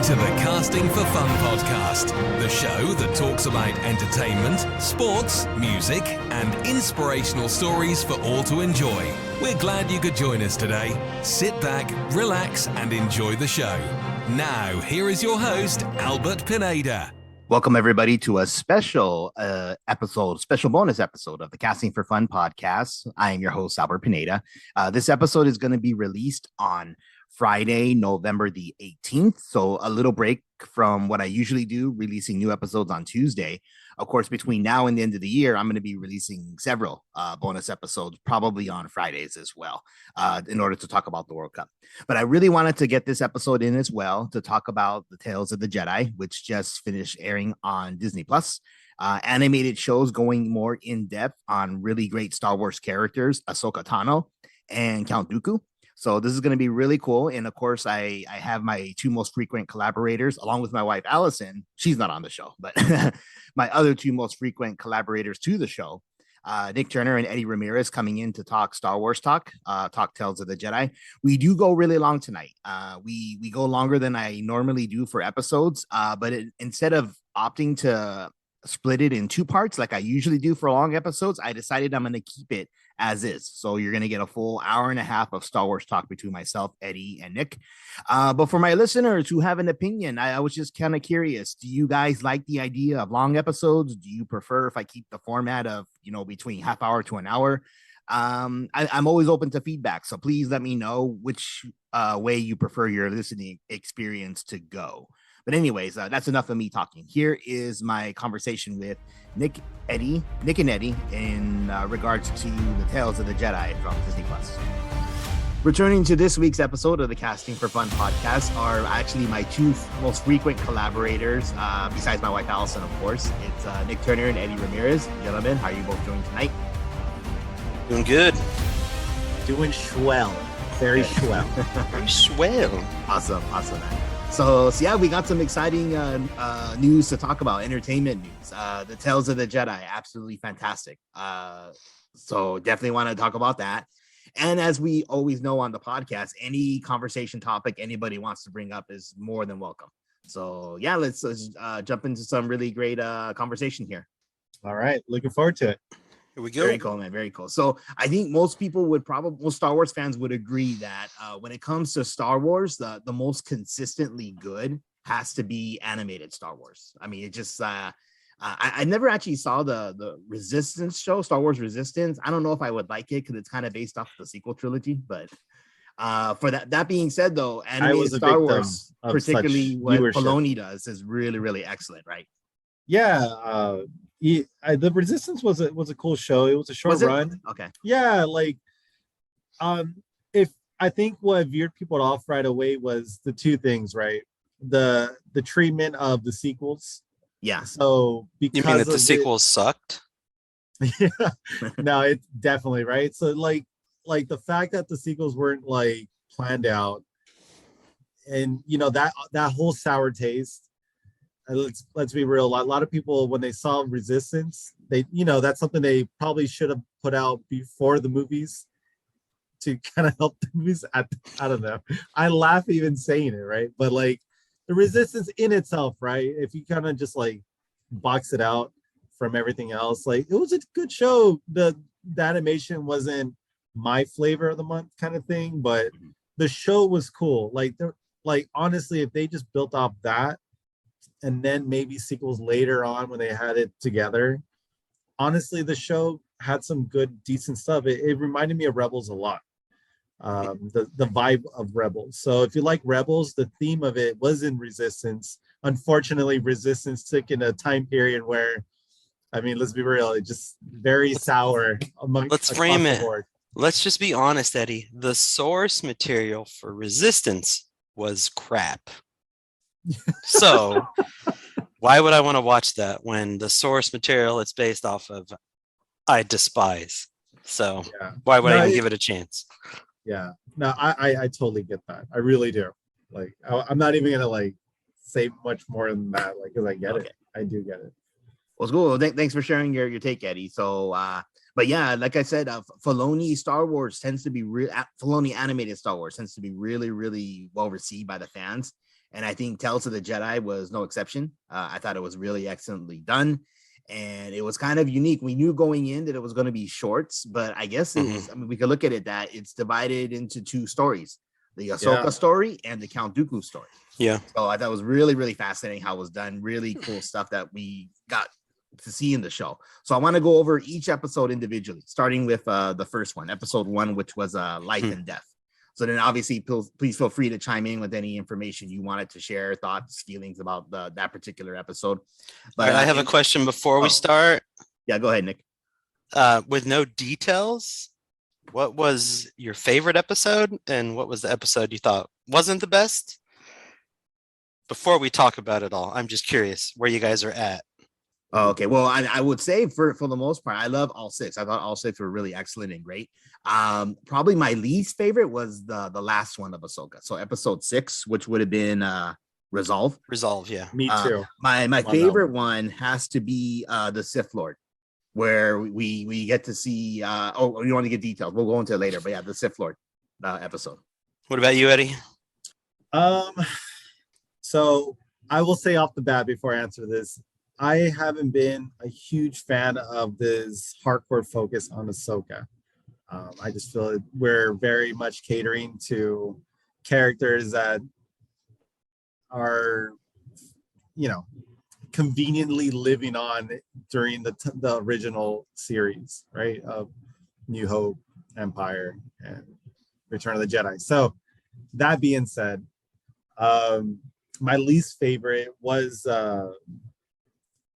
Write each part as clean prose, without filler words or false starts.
to the Casting for Fun podcast, the show that talks about entertainment, sports, music, and inspirational stories for all to enjoy. We're glad you could join us today. Sit back, relax, and enjoy the show. Now, here is your host, Albert Pineda. Welcome, everybody, to a special bonus episode of the Casting for Fun podcast. I am your host, Albert Pineda. This episode is going to be released on Friday, November the 18th. So a little break from what I usually do, releasing new episodes on Tuesday. Of course, between now and the end of the year, I'm going to be releasing several bonus episodes, probably on Fridays as well, in order to talk about the World Cup. But I really wanted to get this episode in as well to talk about the Tales of the Jedi, which just finished airing on Disney Plus. Animated shows going more in depth on really great Star Wars characters, Ahsoka Tano and Count Dooku. So this is going to be really cool. And of course, I have my two most frequent collaborators, along with my wife, Allison. She's not on the show, but my other two most frequent collaborators to the show, Nick Turner and Eddie Ramirez, coming in to talk Star Wars talk Tales of the Jedi. We do go really long tonight. We go longer than I normally do for episodes, but instead of opting to split it in two parts like I usually do for long episodes, I decided I'm going to keep it as is. So you're going to get a full hour and a half of Star Wars talk between myself, Eddie, and Nick. But for my listeners who have an opinion, I was just kind of curious. Do you guys like the idea of long episodes? Do you prefer if I keep the format of, between half hour to an hour? I'm always open to feedback. So please let me know which way you prefer your listening experience to go. But anyways, that's enough of me talking. Here is my conversation with Nick and Eddie in regards to the Tales of the Jedi from Disney Plus. Returning to this week's episode of the Casting for Fun podcast are actually my two most frequent collaborators, besides my wife Allison, of course. It's Nick Turner and Eddie Ramirez. Gentlemen, how are you both doing tonight? Doing good. Doing swell. Very swell. Very swell. Awesome, man. So yeah, we got some exciting news to talk about, entertainment news. The Tales of the Jedi, absolutely fantastic. So definitely want to talk about that. And as we always know on the podcast, any conversation topic anybody wants to bring up is more than welcome. So yeah, let's jump into some really great conversation here. All right, looking forward to it. Here we go. Very cool, man. Very cool. So I think most Star Wars fans would agree that when it comes to Star Wars, the most consistently good has to be animated Star Wars. I mean, it just I never actually saw the Resistance show, Star Wars Resistance. I don't know if I would like it because it's kind of based off the sequel trilogy. But for that being said, though, animated Star Wars, particularly what Filoni does, is really, really excellent, right? Yeah. The Resistance was a cool show. It was a short run. Okay. Yeah, if I think what veered people off right away was the two things, right? The treatment of the sequels. Yeah. So because you mean that the sequels sucked? Yeah. No, it's definitely right. So like the fact that the sequels weren't planned out, and that whole sour taste. Let's be real. A lot of people, when they saw Resistance, they that's something they probably should have put out before the movies to kind of help the movies. I don't know. I laugh even saying it, right? But the Resistance in itself, right? If you kind of just box it out from everything else, it was a good show. The animation wasn't my flavor of the month kind of thing, but the show was cool. Honestly, if they just built off that, and then maybe sequels later on when they had it together. Honestly, the show had some good, decent stuff. It reminded me of Rebels a lot. The vibe of Rebels. So if you like Rebels, the theme of it was in Resistance. Unfortunately, Resistance took in a time period where, let's be real, it's just very sour Let's frame it. Let's just be honest, Eddie. The source material for Resistance was crap. So why would I want to watch that when the source material it's based off of I despise? So why would I even give it a chance? Yeah, no, I totally get that. I really do. I'm not even gonna say much more than that, because I get it. I do get it. Well, it's cool. Thanks for sharing your take, Eddie. So but yeah, like I said, Filoni Star Wars tends to be Filoni animated Star Wars tends to be really, really well received by the fans. And I think Tales of the Jedi was no exception. I thought it was really excellently done. And it was kind of unique. We knew going in that it was going to be shorts, but I guess it was, I mean, we could look at it that it's divided into two stories, the Ahsoka story and the Count Dooku story. Yeah. So I thought it was really, really fascinating how it was done. Really cool stuff that we got to see in the show. So I want to go over each episode individually, starting with the first one, episode 1, which was Life and Death. So then obviously, please feel free to chime in with any information you wanted to share, thoughts, feelings about that particular episode. But I have a question before we start. Yeah, go ahead, Nick. With no details, what was your favorite episode and what was the episode you thought wasn't the best? Before we talk about it all, I'm just curious where you guys are at. Oh, okay. Well, I would say for the most part, I love all 6. I thought all 6 were really excellent and great. Probably my least favorite was the last one of Ahsoka. So episode 6, which would have been Resolve. Resolve, yeah. Me too. My favorite one has to be the Sith Lord, where we get to see. You want to get details? We'll go into it later. But yeah, the Sith Lord episode. What about you, Eddie? So I will say off the bat before I answer this, I haven't been a huge fan of this hardcore focus on Ahsoka. I just feel we're very much catering to characters that are, conveniently living on during the original series, right? Of New Hope, Empire, and Return of the Jedi. So that being said, my least favorite was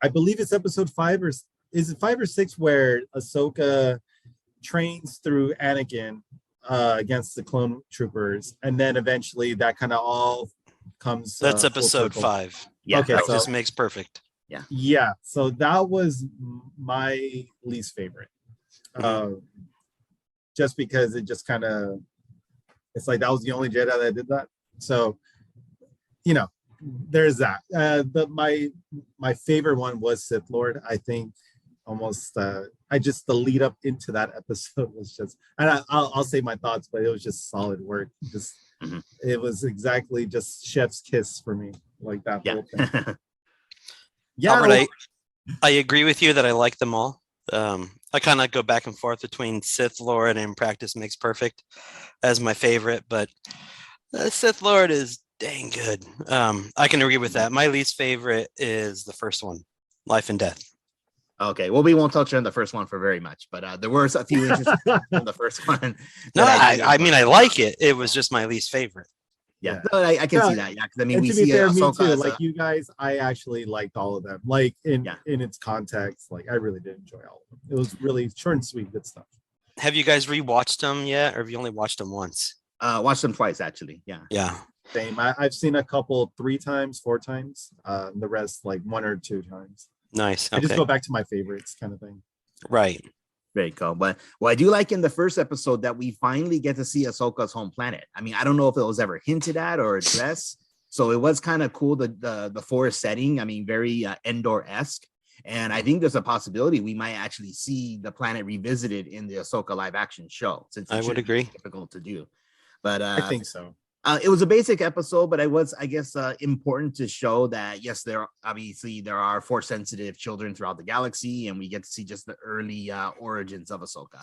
I believe it's episode 5 or is it 5 or 6 where Ahsoka trains through Anakin against the clone troopers, and then eventually that kind of all comes. That's episode 5. Yeah, okay, that so, just makes perfect. Yeah. So that was my least favorite, just because it just kind of, it's like that was the only Jedi that did that. So, there's that. But my favorite one was Sith Lord. I think almost the lead up into that episode was just, and I'll say my thoughts, but it was just solid work. Just it was exactly just chef's kiss for me, like that whole thing. Yeah, Albert, I agree with you that I like them all. I kind of go back and forth between Sith Lord and Practice Makes Perfect as my favorite, but Sith Lord is dang good. I can agree with that. My least favorite is the first one, Life and Death. Okay, well, we won't touch on the first one for very much, but there were a few interesting on the first one. No, I mean, I like it. It was just my least favorite. Yeah, no, I can see that. Yeah, because I mean, and we to be see fair, me Ahsoka too. Like you guys, I actually liked all of them. Like in its context, like I really did enjoy all of them. It was really short and sweet, good stuff. Have you guys rewatched them yet, or have you only watched them once? Watched them twice, actually. Yeah. Same. I've seen a couple 3 times, 4 times. The rest like 1 or 2 times. Nice. Okay. I just go back to my favorites, kind of thing. Right. Very cool. But what I do like in the first episode that we finally get to see Ahsoka's home planet. I mean, I don't know if it was ever hinted at or addressed. So it was kind of cool, the forest setting. I mean, very Endor-esque. And I think there's a possibility we might actually see the planet revisited in the Ahsoka live action show. Since I would agree. Difficult to do. But I think so. It was a basic episode, but it was, I guess, important to show that, yes, there are force sensitive children throughout the galaxy, and we get to see just the early origins of Ahsoka.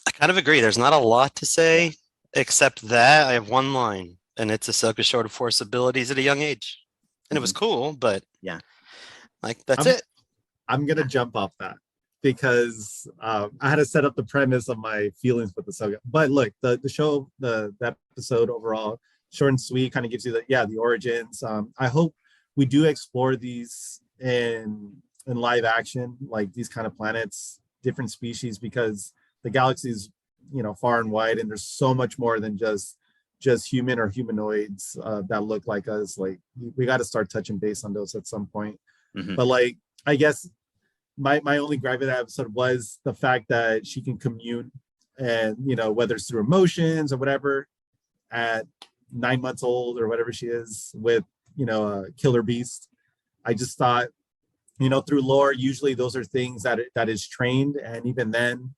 I kind of agree. There's not a lot to say except that I have one line, and it's Ahsoka showed force abilities at a young age. And it was cool, but that's it. I'm going to jump off that because I had to set up the premise of my feelings with Ahsoka. But look, the show, the episode overall, short and sweet, kind of gives you the origins. I hope we do explore these in live action, like these kind of planets, different species, because the galaxy is, far and wide, and there's so much more than just human or humanoids that look like us. Like we got to start touching base on those at some point. But like, I guess my only gripe with that episode was the fact that she can commune, and whether it's through emotions or whatever, at 9 months old or whatever she is, with a killer beast. I just thought, through lore, usually those are things that is trained, and even then,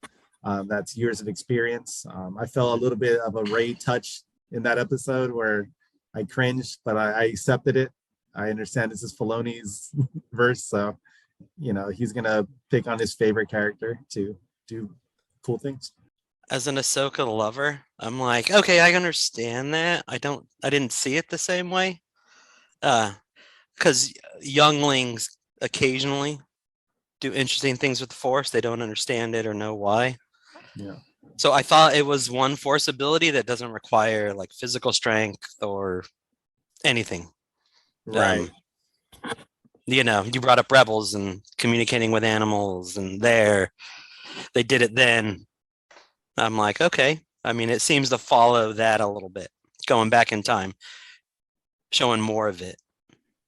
that's years of experience. I felt a little bit of a Rey touch in that episode where I cringed, but I accepted it. I understand this is Filoni's verse, so he's gonna pick on his favorite character to do cool things. As an Ahsoka lover, I'm like, okay, I understand that. I didn't see it the same way. Because younglings occasionally do interesting things with the Force. They don't understand it or know why. Yeah. So I thought it was one Force ability that doesn't require like physical strength or anything. Right. You brought up Rebels and communicating with animals, and they did it then. I'm like, okay. I mean, it seems to follow that a little bit, going back in time, showing more of it.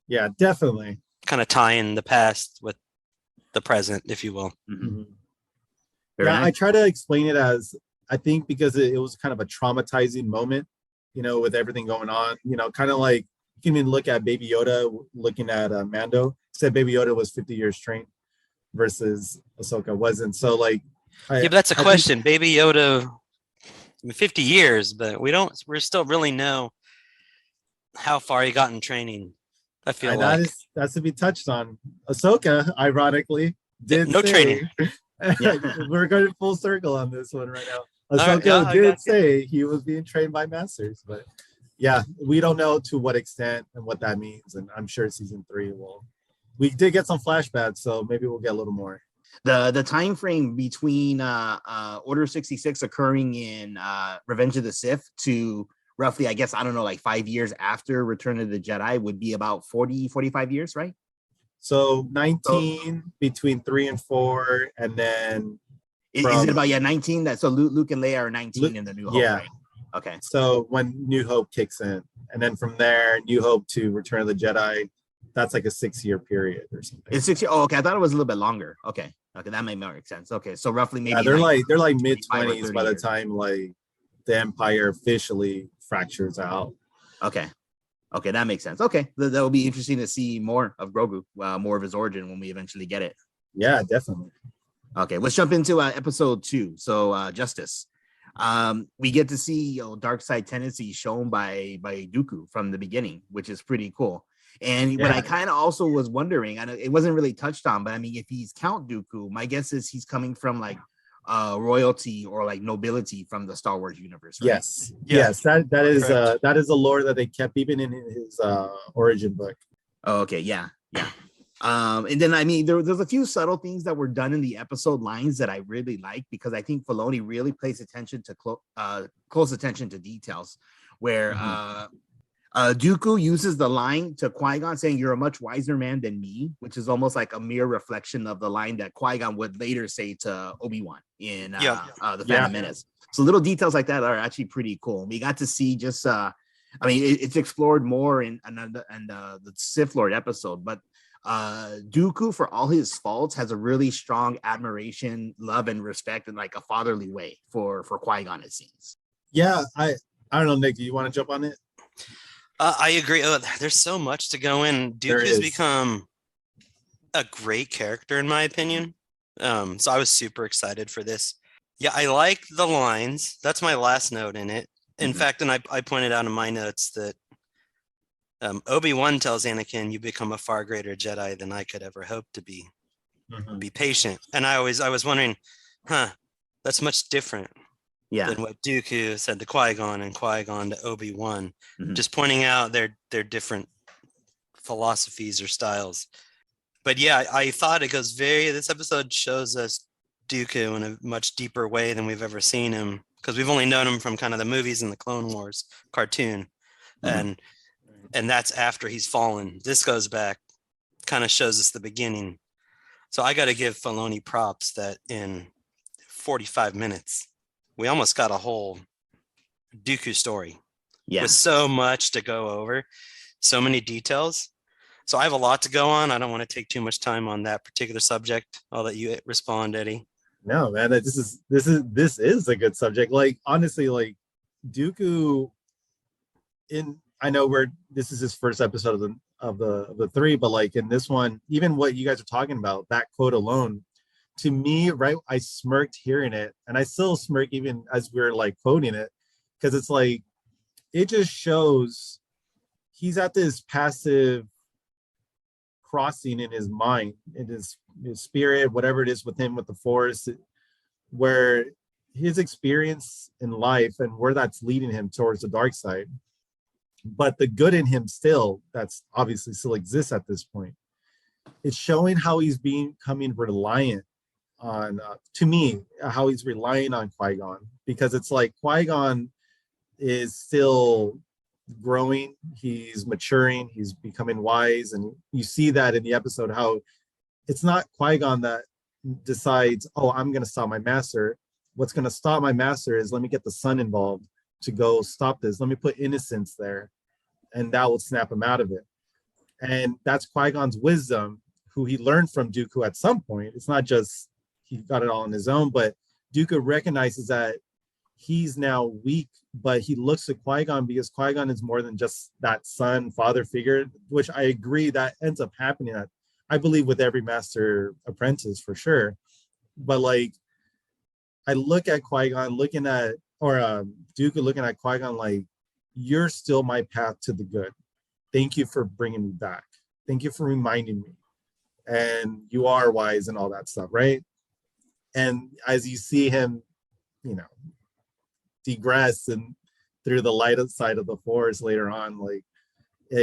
Yeah, definitely. Kind of tying the past with the present, if you will. Mm-hmm. Yeah, nice. I try to explain it as, I think because it was kind of a traumatizing moment, with everything going on, kind of like you can even look at Baby Yoda looking at Mando. Said Baby Yoda was 50 years trained versus Ahsoka wasn't. So like, but that's a question. Baby Yoda, 50 years, but we still really know how far he got in training. I feel like that's to be touched on. Ahsoka, ironically, did no say, training. We're going full circle on this one right now. Ahsoka did say he was being trained by masters, but yeah, we don't know to what extent and what that means. And I'm sure season 3 we did get some flashbacks, so maybe we'll get a little more. The time frame between Order 66 occurring in Revenge of the Sith to roughly, I guess, I don't know, like 5 years after Return of the Jedi would be about 45 years, right? So 19 between 3 and 4, and then is it about 19? So Luke and Leia are 19 in the New Hope, right? Okay. So when New Hope kicks in, and then from there, New Hope to Return of the Jedi, that's like a 6-year period or something. It's 6 years. Oh, okay. I thought it was a little bit longer. Okay, that made more sense. Okay, so roughly maybe they're like mid-20s by the time like the Empire officially fractures out. Okay, that makes sense. Okay, that will be interesting to see more of Grogu, more of his origin when we eventually get it. Yeah, definitely. Okay, let's jump into episode 2. So Justice. We get to see dark side tendencies shown by Dooku from the beginning, which is pretty cool. And what I kind of also was wondering, and it wasn't really touched on, but I mean, if he's Count Dooku, my guess is he's coming from like royalty or like nobility from the Star Wars universe, right? Yes, that is a lore that they kept even in his origin book. Oh, okay, yeah. And then I mean, there's a few subtle things that were done in the episode lines that I really like, because I think Filoni really pays attention to close attention to details, where Dooku uses the line to Qui-Gon saying, "You're a much wiser man than me," which is almost like a mere reflection of the line that Qui-Gon would later say to Obi-Wan in the Phantom Menace. So little details like that are actually pretty cool. We got to see just, I mean, it's explored more in the Sith Lord episode, but Dooku, for all his faults, has a really strong admiration, love, and respect in like a fatherly way for Qui-Gon, it seems. Yeah, I don't know, Nick, do you want to jump on it? I agree. There's so much to go in. Dooku has become a great character, in my opinion. So I was super excited for this. Yeah, I like the lines. That's my last note in it. In fact, and I pointed out in my notes that Obi-Wan tells Anakin, "You become a far greater Jedi than I could ever hope to be. Be patient." And I was wondering, that's much different than what Dooku said to Qui-Gon and Qui-Gon to Obi-Wan. Just pointing out their different philosophies or styles. But yeah, I thought it goes this episode shows us Dooku in a much deeper way than we've ever seen him, because we've only known him from kind of the movies and the Clone Wars cartoon. And that's after he's fallen. This goes back, kind of shows us the beginning. So I got to give Filoni props that in 45 minutes, we almost got a whole Dooku story with so much to go over, so many details. So I have a lot to go on. I don't want to take too much time on that particular subject. I'll let you respond, Eddie. No, man, this is a good subject. Like, honestly, like Dooku I know this is his first episode of the 3, but like in this one, even what you guys are talking about, that quote alone, to me, right, I smirked hearing it, and I still smirk even as we're like quoting it, because it's like, it just shows he's at this passive crossing in his mind, in his spirit, whatever it is with him, with the Force, where his experience in life and where that's leading him towards the dark side, but the good in him still, that's obviously still exists at this point. It's showing how he's becoming reliant on, to me, how he's relying on Qui-Gon, because it's like Qui-Gon is still growing, he's maturing, he's becoming wise, and you see that in the episode, how it's not Qui-Gon that decides, oh, I'm going to stop my master. What's going to stop my master is, let me get the son involved to go stop this. Let me put innocence there, and that will snap him out of it. And that's Qui-Gon's wisdom, who he learned from Dooku at some point. It's not just he got it all on his own, but Dooku recognizes that he's now weak, but he looks at Qui-Gon because Qui-Gon is more than just that son, father figure, which I agree that ends up happening, I believe, with every master apprentice for sure. But like, I look at Qui-Gon looking at, or Dooku looking at Qui-Gon like, you're still my path to the good. Thank you for bringing me back. Thank you for reminding me. And you are wise and all that stuff, right? And as you see him, you know, digress and through the light side of the Force later on, like,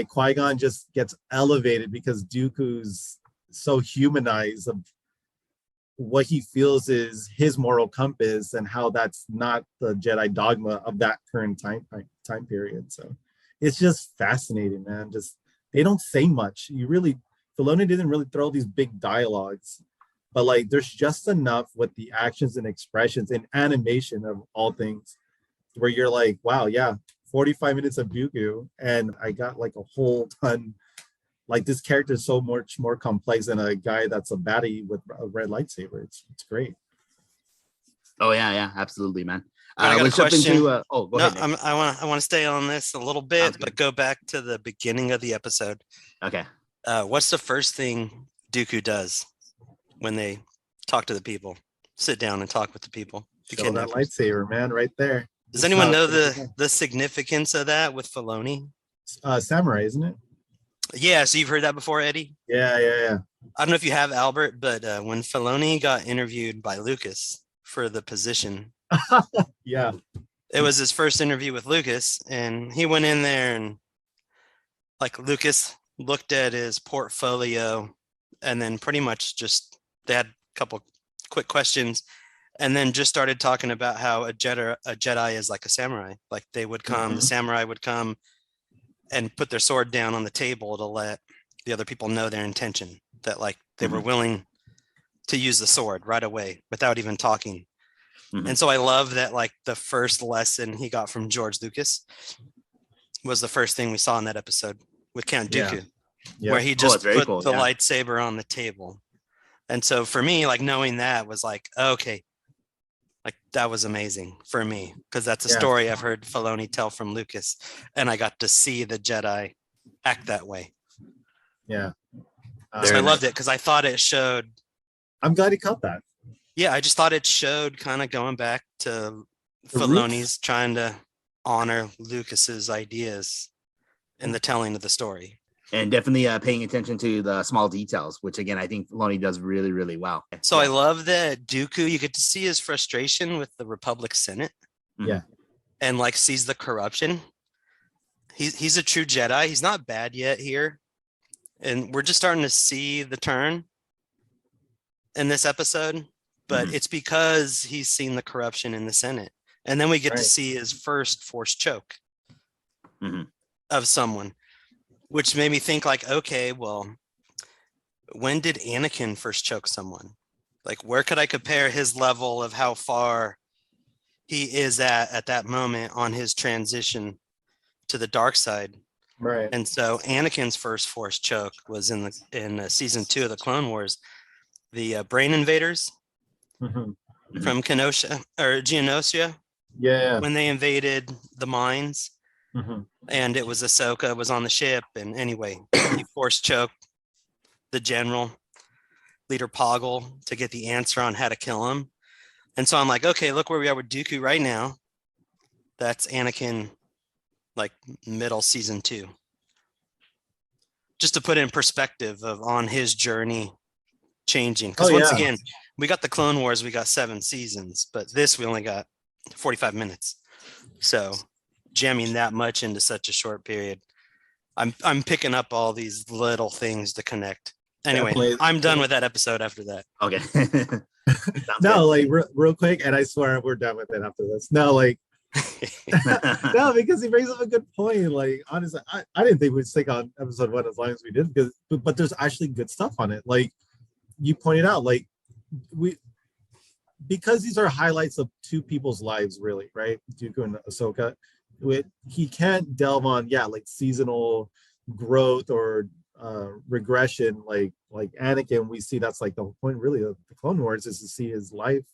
Qui-Gon just gets elevated because Dooku's so humanized of what he feels is his moral compass, and how that's not the Jedi dogma of that current time period. So it's just fascinating, man. Just, they don't say much. Filoni didn't really throw these big dialogues, but like, there's just enough with the actions and expressions and animation of all things, where you're like, wow, yeah, 45 minutes of Dooku, and I got like a whole ton. Like, this character is so much more complex than a guy that's a baddie with a red lightsaber. It's great. Oh yeah, absolutely, man. I got a question. Go ahead. I want to stay on this a little bit, but go back to the beginning of the episode. Okay. What's the first thing Dooku does when they talk to the people? Sit down and talk with the people. Show that lightsaber, man, right there. Does anyone know the significance of that with Filoni? Samurai, isn't it? Yeah, so you've heard that before, Eddie? Yeah. I don't know if you have, Albert, but when Filoni got interviewed by Lucas for the position, yeah, it was his first interview with Lucas, and he went in there and like Lucas looked at his portfolio, and then pretty much just they had a couple quick questions, and then just started talking about how a Jedi is like a samurai. Like, they would come, the samurai would come and put their sword down on the table to let the other people know their intention, that like they were willing to use the sword right away without even talking. And so I love that, like, the first lesson he got from George Lucas was the first thing we saw in that episode with Count Dooku, where he just put the lightsaber on the table. And so for me, like, knowing that was like, okay, like, that was amazing for me, because that's a story I've heard Filoni tell from Lucas, and I got to see the Jedi act that way. Yeah. So I loved it because I thought it showed. I'm glad he caught that. Yeah, I just thought it showed kind of going back to Filoni's trying to honor Lucas's ideas in the telling of the story. And definitely paying attention to the small details, which again, I think Filoni does really, really well. So I love that Dooku, you get to see his frustration with the Republic Senate. Yeah. And like sees the corruption. He's a true Jedi. He's not bad yet here. And we're just starting to see the turn in this episode. But it's because he's seen the corruption in the Senate. And then we get to see his first Force choke of someone, which made me think like, okay, well, when did Anakin first choke someone? Like, where could I compare his level of how far he is at that moment on his transition to the dark side? Right. And so Anakin's first Force choke was in season 2 of the Clone Wars, the brain invaders. From Geonosia. Yeah. When they invaded the mines, and it was Ahsoka was on the ship, and anyway, he Force choked the general, Leader Poggle, to get the answer on how to kill him. And so I'm like, okay, look where we are with Dooku right now. That's Anakin, like middle season 2. just to put it in perspective of on his journey changing. Because once again, we got the Clone Wars, we got 7 seasons, but this we only got 45 minutes. So jamming that much into such a short period, I'm picking up all these little things to connect. Anyway, definitely. I'm done with that episode after that. Okay. No, like real quick, and I swear we're done with it after this. No, like no, because he brings up a good point. Like honestly, I didn't think we'd stick on episode 1 as long as we did, but there's actually good stuff on it. Like you pointed out, like because these are highlights of 2 people's lives, really, right? Dooku and Ahsoka. He can't delve on like seasonal growth or regression like Anakin. We see that's like the whole point really of the Clone Wars, is to see his life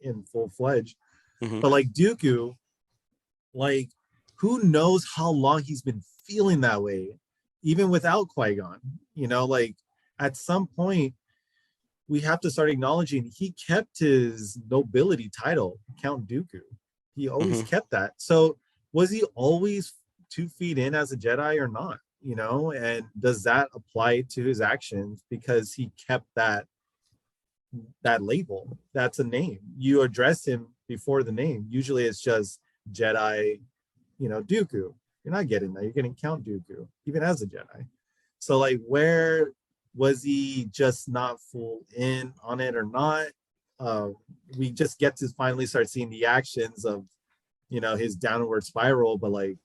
in full-fledged. Mm-hmm. But like Dooku, like who knows how long he's been feeling that way even without Qui-Gon. You know, like at some point we have to start acknowledging he kept his nobility title, Count Dooku. He always kept that. So was he always 2 feet in as a Jedi or not? You know, and does that apply to his actions because he kept that label? That's a name. You address him before the name. Usually it's just Jedi, you know, Dooku. You're not getting that. You're getting Count Dooku, even as a Jedi. So like, where was he just not full in on it or not? We just get to finally start seeing the actions of, you know, his downward spiral, but like,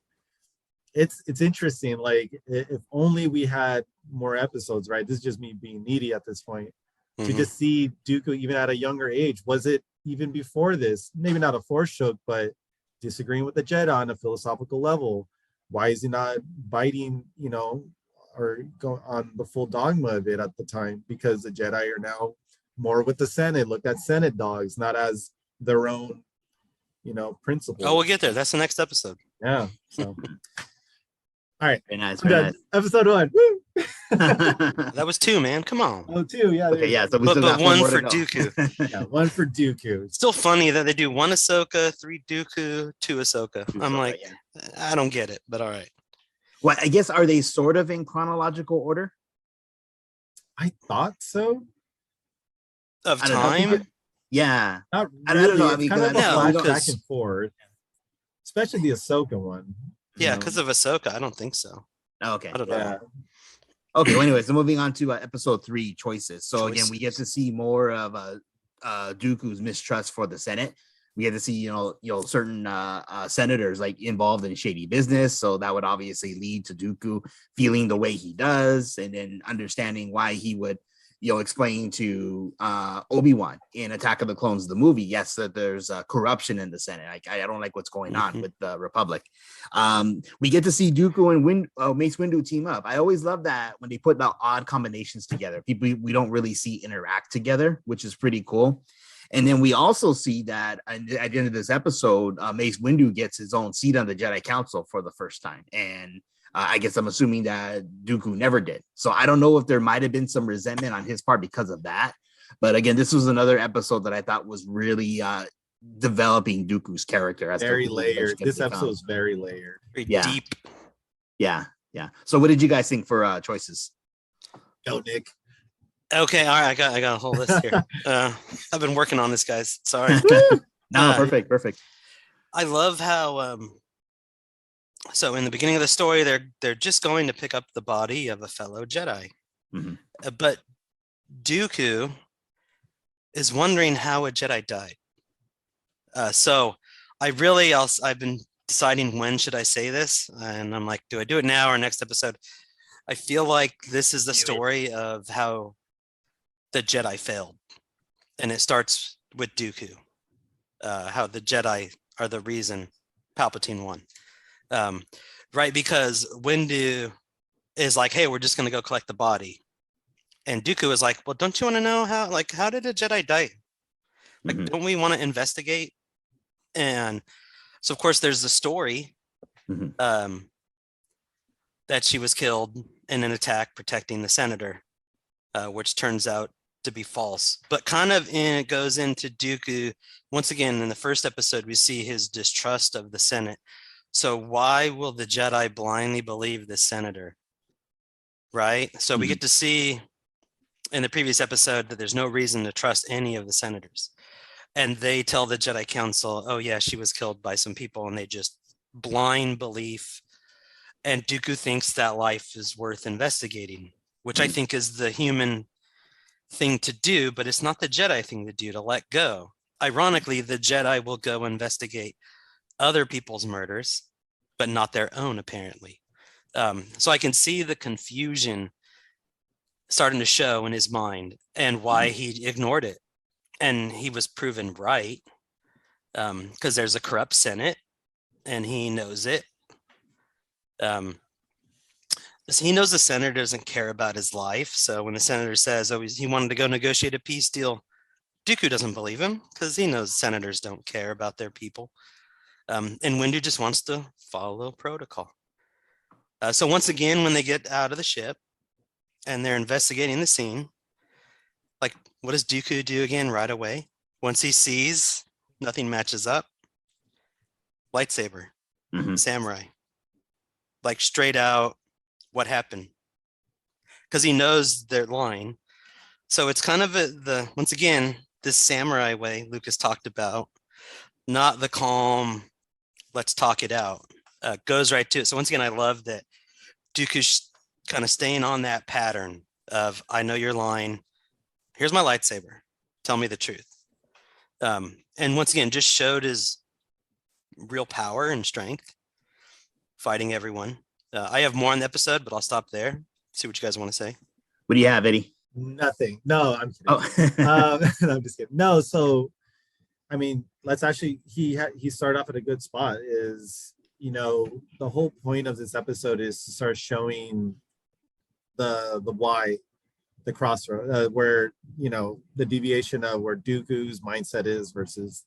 it's interesting. Like if only we had more episodes, right? This is just me being needy at this point, to just see Dooku even at a younger age. Was it even before this? Maybe not a force choke, but disagreeing with the Jedi on a philosophical level. Why is he not biting, you know, or go on the full dogma of it at the time? Because the Jedi are now more with the Senate, looked at Senate dogs, not as their own, you know, principles. Oh, we'll get there. That's the next episode. Yeah. So all right. Very nice. Very nice. Episode 1. Woo! That was 2, man. Come on. Oh, 2. Yeah. Okay. Yeah. So we but still got 1 more for to go. Dooku. Yeah, 1 for Dooku. It's still funny that they do 1 Ahsoka, 3 Dooku, 2 Ahsoka. I'm like, I don't get it, but all right. Well, I guess, are they sort of in chronological order? I thought so. Of time? Yeah. Not really. I don't know. I mean, kind of no, back and forth, especially the Ahsoka one. Yeah, because of Ahsoka, I don't think so. Oh, okay. I don't know. Okay. Well, anyway, so moving on to episode 3, choices. So again, we get to see more of Dooku's mistrust for the Senate. We get to see, you know, certain senators like involved in shady business. So that would obviously lead to Dooku feeling the way he does, and then understanding why he would, you know, explain to Obi-Wan in Attack of the Clones, the movie, yes, that there's corruption in the Senate. I don't like what's going on with the Republic. We get to see Dooku and Mace Windu team up. I always love that when they put the odd combinations together. People we don't really see interact together, which is pretty cool. And then we also see that at the end of this episode, Mace Windu gets his own seat on the Jedi Council for the first time. And I guess I'm assuming that Dooku never did. So I don't know if there might have been some resentment on his part because of that. But again, this was another episode that I thought was really developing Dooku's character. As very layered. This episode is very layered. Very deep. Yeah. So what did you guys think for choices? Go, Nick. Okay, all right. I got a whole list here. I've been working on this, guys. Sorry. No, perfect. I love how so in the beginning of the story, they're just going to pick up the body of a fellow Jedi, but Dooku is wondering how a Jedi died. So I've been deciding when should I say this, and I'm like, do I do it now or next episode? I feel like this is the story of how the Jedi failed, and it starts with Dooku. How the Jedi are the reason Palpatine won. Right, because Windu is like, hey, we're just going to go collect the body. And Dooku is like, well, don't you want to know how did a Jedi die? Like, don't we want to investigate? And so, of course, there's the story that she was killed in an attack protecting the senator, which turns out to be false. But kind of it goes into Dooku. Once again, in the first episode, we see his distrust of the Senate. So why will the Jedi blindly believe the senator? right? So we get to see in the previous episode that there's no reason to trust any of the senators. And they tell the Jedi Council, oh yeah, she was killed by some people, and they just blind belief. And Dooku thinks that life is worth investigating, which I think is the human thing to do, but it's not the Jedi thing to do, to let go. Ironically, the Jedi will go investigate other people's murders, but not their own, apparently. So I can see the confusion starting to show in his mind and why he ignored it. And he was proven right, because there's a corrupt Senate and he knows it. He knows the senator doesn't care about his life. So when the senator says, oh, he wanted to go negotiate a peace deal, Dooku doesn't believe him because he knows senators don't care about their people. And Windu just wants to follow protocol. So once again, when they get out of the ship and they're investigating the scene, like, what does Dooku do again right away? Once he sees nothing matches up, lightsaber, samurai, like straight out, what happened? Because he knows they're lying. So it's kind of once again, this samurai way Lucas talked about, not the calm, let's talk it out, goes right to it. So once again, I love that Dooku's kind of staying on that pattern of, I know you're lying. Here's my lightsaber. Tell me the truth. And once again, just showed his real power and strength, fighting everyone. I have more on the episode, but I'll stop there. See what you guys want to say. What do you have, Eddie? Nothing. No, I'm kidding. No, I'm just kidding. No, so I mean, let's actually he started off at a good spot. Is, you know, the whole point of this episode is to start showing the why, the crossroad, where, you know, the deviation of where Dooku's mindset is versus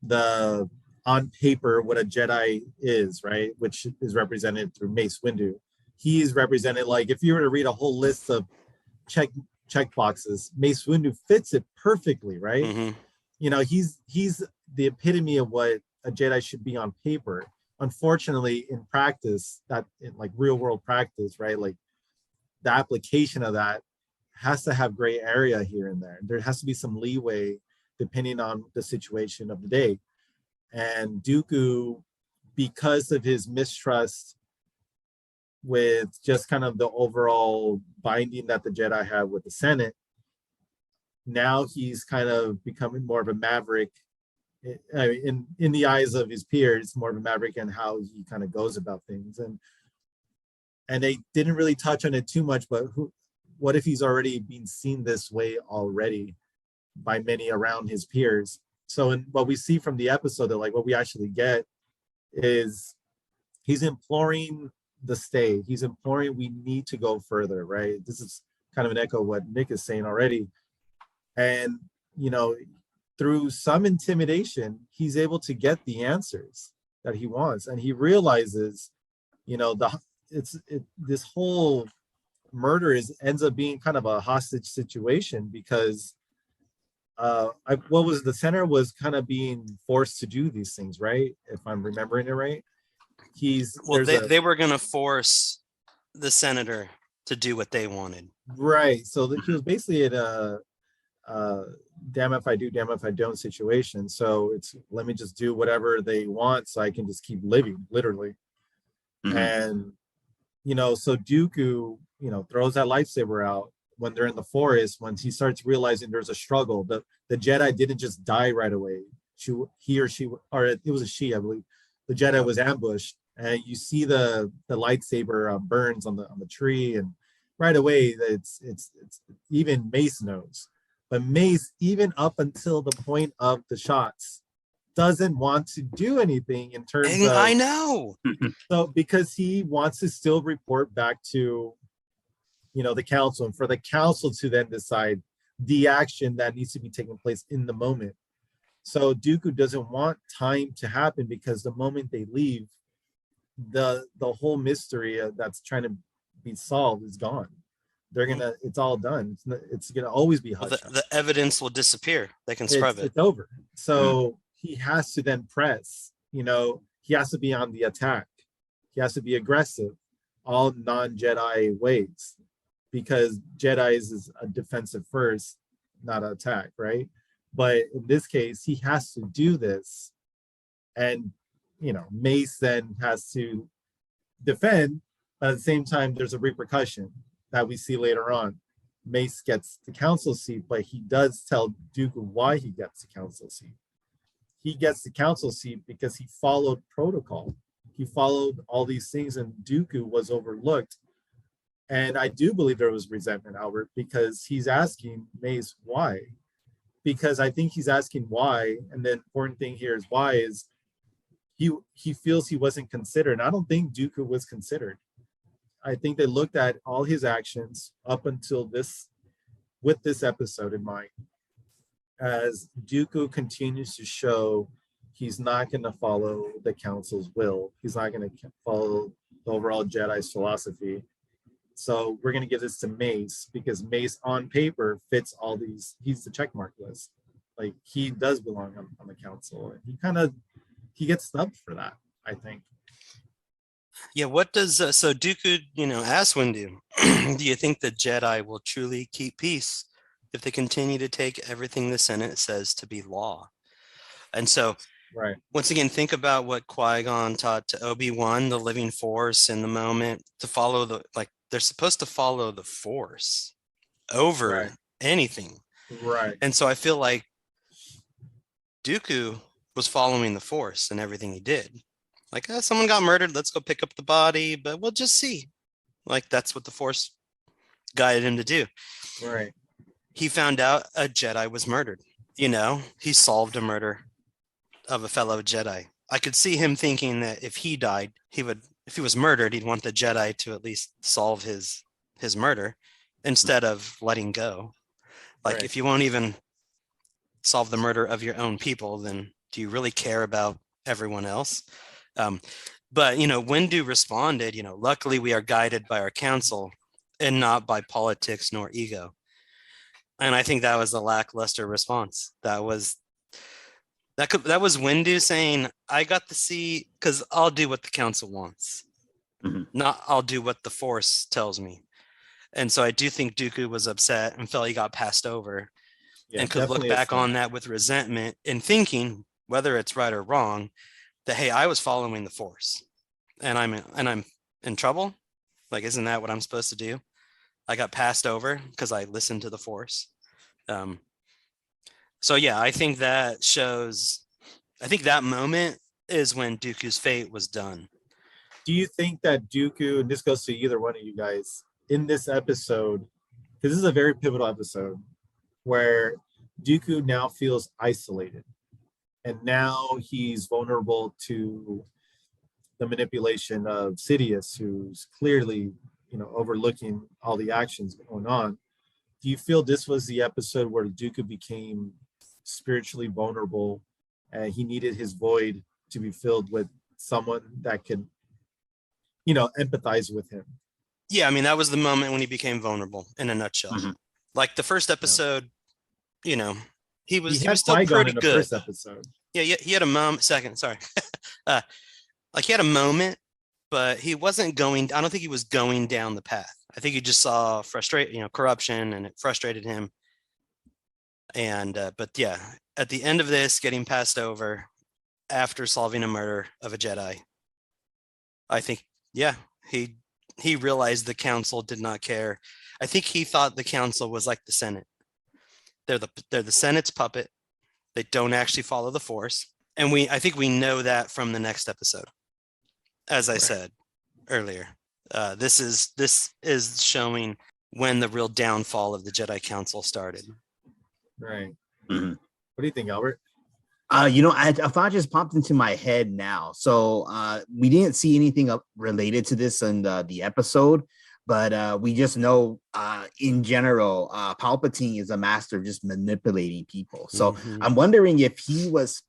the on paper what a Jedi is, right? Which is represented through Mace Windu. He's represented, like, if you were to read a whole list of check boxes, Mace Windu fits it perfectly, right? Mm-hmm. You know, he's the epitome of what a Jedi should be on paper. Unfortunately, in practice, that in like real world practice, right? Like the application of that has to have gray area here and there. There has to be some leeway depending on the situation of the day. And Dooku, because of his mistrust with just kind of the overall binding that the Jedi have with the Senate, now he's kind of becoming more of a maverick in the eyes of his peers, more of a maverick in how he kind of goes about things. And they didn't really touch on it too much, but what if he's already been seen this way already by many around his peers? So in what we see from the episode, that like what we actually get is he's imploring the stay. He's imploring we need to go further, right? This is kind of an echo of what Nick is saying already. And, you know, through some intimidation, he's able to get the answers that he wants. And he realizes, you know, this whole murder ends up being kind of a hostage situation because the center was kind of being forced to do these things, right? If I'm remembering it right. They were going to force the senator to do what they wanted. Right. So he was basically at a damn if I do, damn if I don't situation. So it's, let me just do whatever they want so I can just keep living, literally. Mm-hmm. And, you know, so Dooku, you know, throws that lightsaber out when they're in the forest, when he starts realizing there's a struggle. The Jedi didn't just die right away. He or she, or it was a she, I believe. The Jedi was ambushed, and you see the lightsaber burns on the tree, and right away it's even Mace knows. But Mace, even up until the point of the shots, doesn't want to do anything in terms of. I know. So because he wants to still report back to, you know, the council, and for the council to then decide the action that needs to be taking place in the moment. So Dooku doesn't want time to happen, because the moment they leave, the whole mystery that's trying to be solved is gone. It's all done. It's gonna always be hush. The evidence will disappear. They can scrub it. It's over. So he has to then press, you know, he has to be on the attack. He has to be aggressive, all non-Jedi ways. because Jedi's is a defensive first, not an attack, right? But in this case, he has to do this, and Mace then has to defend, but at the same time, there's a repercussion that we see later on. Mace gets the council seat, but he does tell Dooku why he gets the council seat. He gets the council seat because he followed protocol. He followed all these things, and Dooku was overlooked. And I do believe there was resentment, Albert, because he's asking Mace why. Because I think he's asking why, and the important thing here is why is he feels he wasn't considered. And I don't think Dooku was considered. I think they looked at all his actions up until this, with this episode in mind, as Dooku continues to show he's not going to follow the council's will. He's not going to follow the overall Jedi's philosophy. So we're going to give this to Mace because Mace on paper fits all these. He's the checkmark list. Like, he does belong on the council. And he gets snubbed for that, I think. Yeah, what does so Dooku, ask Windu, do you think the Jedi will truly keep peace if they continue to take everything the Senate says to be law? And so, right. Once again, think about what Qui-Gon taught to Obi-Wan, the living force in the moment, to follow they're supposed to follow the force over anything. Right. And so I feel like Dooku was following the force in everything he did. Like, someone got murdered, let's go pick up the body, but we'll just see. Like, that's what the force guided him to do. Right. He found out a Jedi was murdered. He solved a murder of a fellow Jedi. I could see him thinking that if he died, if he was murdered, he'd want the Jedi to at least solve his murder instead of letting go. Like, if you won't even solve the murder of your own people, then do you really care about everyone else? But Windu responded, luckily we are guided by our council and not by politics nor ego. And I think that was a lackluster response. That was Windu saying, I got the seat because I'll do what the council wants. Not I'll do what the force tells me. And so I do think Dooku was upset and felt he got passed over, and could look back on that with resentment and thinking, whether it's right or wrong, that, hey, I was following the force and I'm in trouble. Like, isn't that what I'm supposed to do? I got passed over because I listened to the force. So yeah, I think that moment is when Dooku's fate was done. Do you think that Dooku, and this goes to either one of you guys, in this episode, because this is a very pivotal episode, where Dooku now feels isolated, and now he's vulnerable to the manipulation of Sidious, who's clearly, overlooking all the actions going on. Do you feel this was the episode where Dooku became spiritually vulnerable, and he needed his void to be filled with someone that could, empathize with him? Yeah, I mean, that was the moment when he became vulnerable, in a nutshell. Like the first episode, he was still pretty good. First episode. Yeah, he had a moment. Second, sorry. Like, he had a moment, but he wasn't going. I don't think he was going down the path. I think he just saw corruption, and it frustrated him. And but yeah, at the end of this, getting passed over after solving a murder of a Jedi, I think, yeah, he realized the council did not care. I think he thought the council was like the Senate. They're the Senate's puppet. They don't actually follow the force. And I think we know that from the next episode. As I said earlier, this is showing when the real downfall of the Jedi Council started. Right. What do you think, Albert? A thought just popped into my head now. So we didn't see anything related to this in the episode, but we just know in general, Palpatine is a master of just manipulating people. So I'm wondering if he was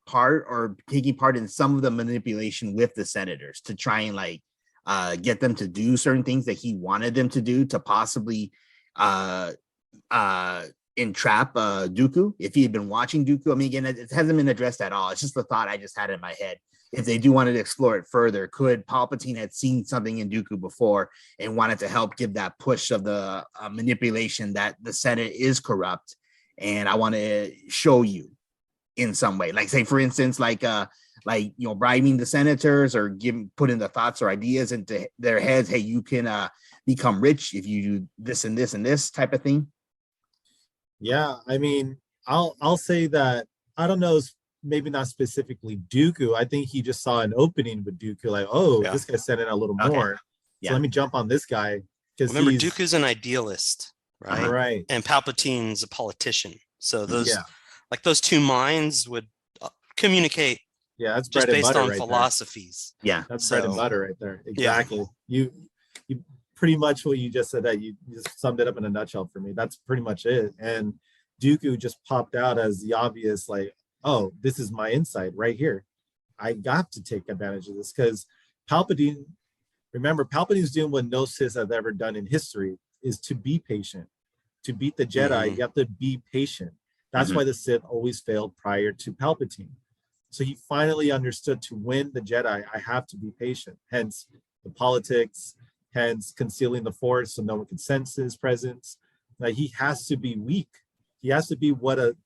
taking part in some of the manipulation with the senators to try and get them to do certain things that he wanted them to do, to possibly entrap Dooku. If he had been watching Dooku, I mean, again, it hasn't been addressed at all. It's just the thought I just had in my head. if they do want to explore it further, could Palpatine had seen something in Dooku before and wanted to help give that push of the manipulation that the Senate is corrupt, and I want to show you in some way, like say for instance, like bribing the senators or putting the thoughts or ideas into their heads. Hey, you can become rich if you do this and this and this type of thing. Yeah, I mean, I'll say that I don't know, maybe not specifically Dooku. I think he just saw an opening with Dooku, like, oh, this guy sent in a little more. So let me jump on this guy. Because remember, Dooku's an idealist, right? Right. And Palpatine's a politician. So those like those two minds would communicate. Yeah, that's just bread and based butter on right philosophies. There. Yeah, that's bread and butter right there. Exactly. Yeah. You pretty much what you just said, that you just summed it up in a nutshell for me. That's pretty much it. And Dooku just popped out as the obvious, like, oh, this is my insight right here. I got to take advantage of this, because Palpatine, remember, Palpatine's doing what no Sith has ever done in history, is to be patient. To beat the Jedi, you have to be patient. That's why the Sith always failed prior to Palpatine. So he finally understood, to win the Jedi, I have to be patient. Hence the politics, hence concealing the Force so no one can sense his presence. Like, he has to be weak. He has to be what a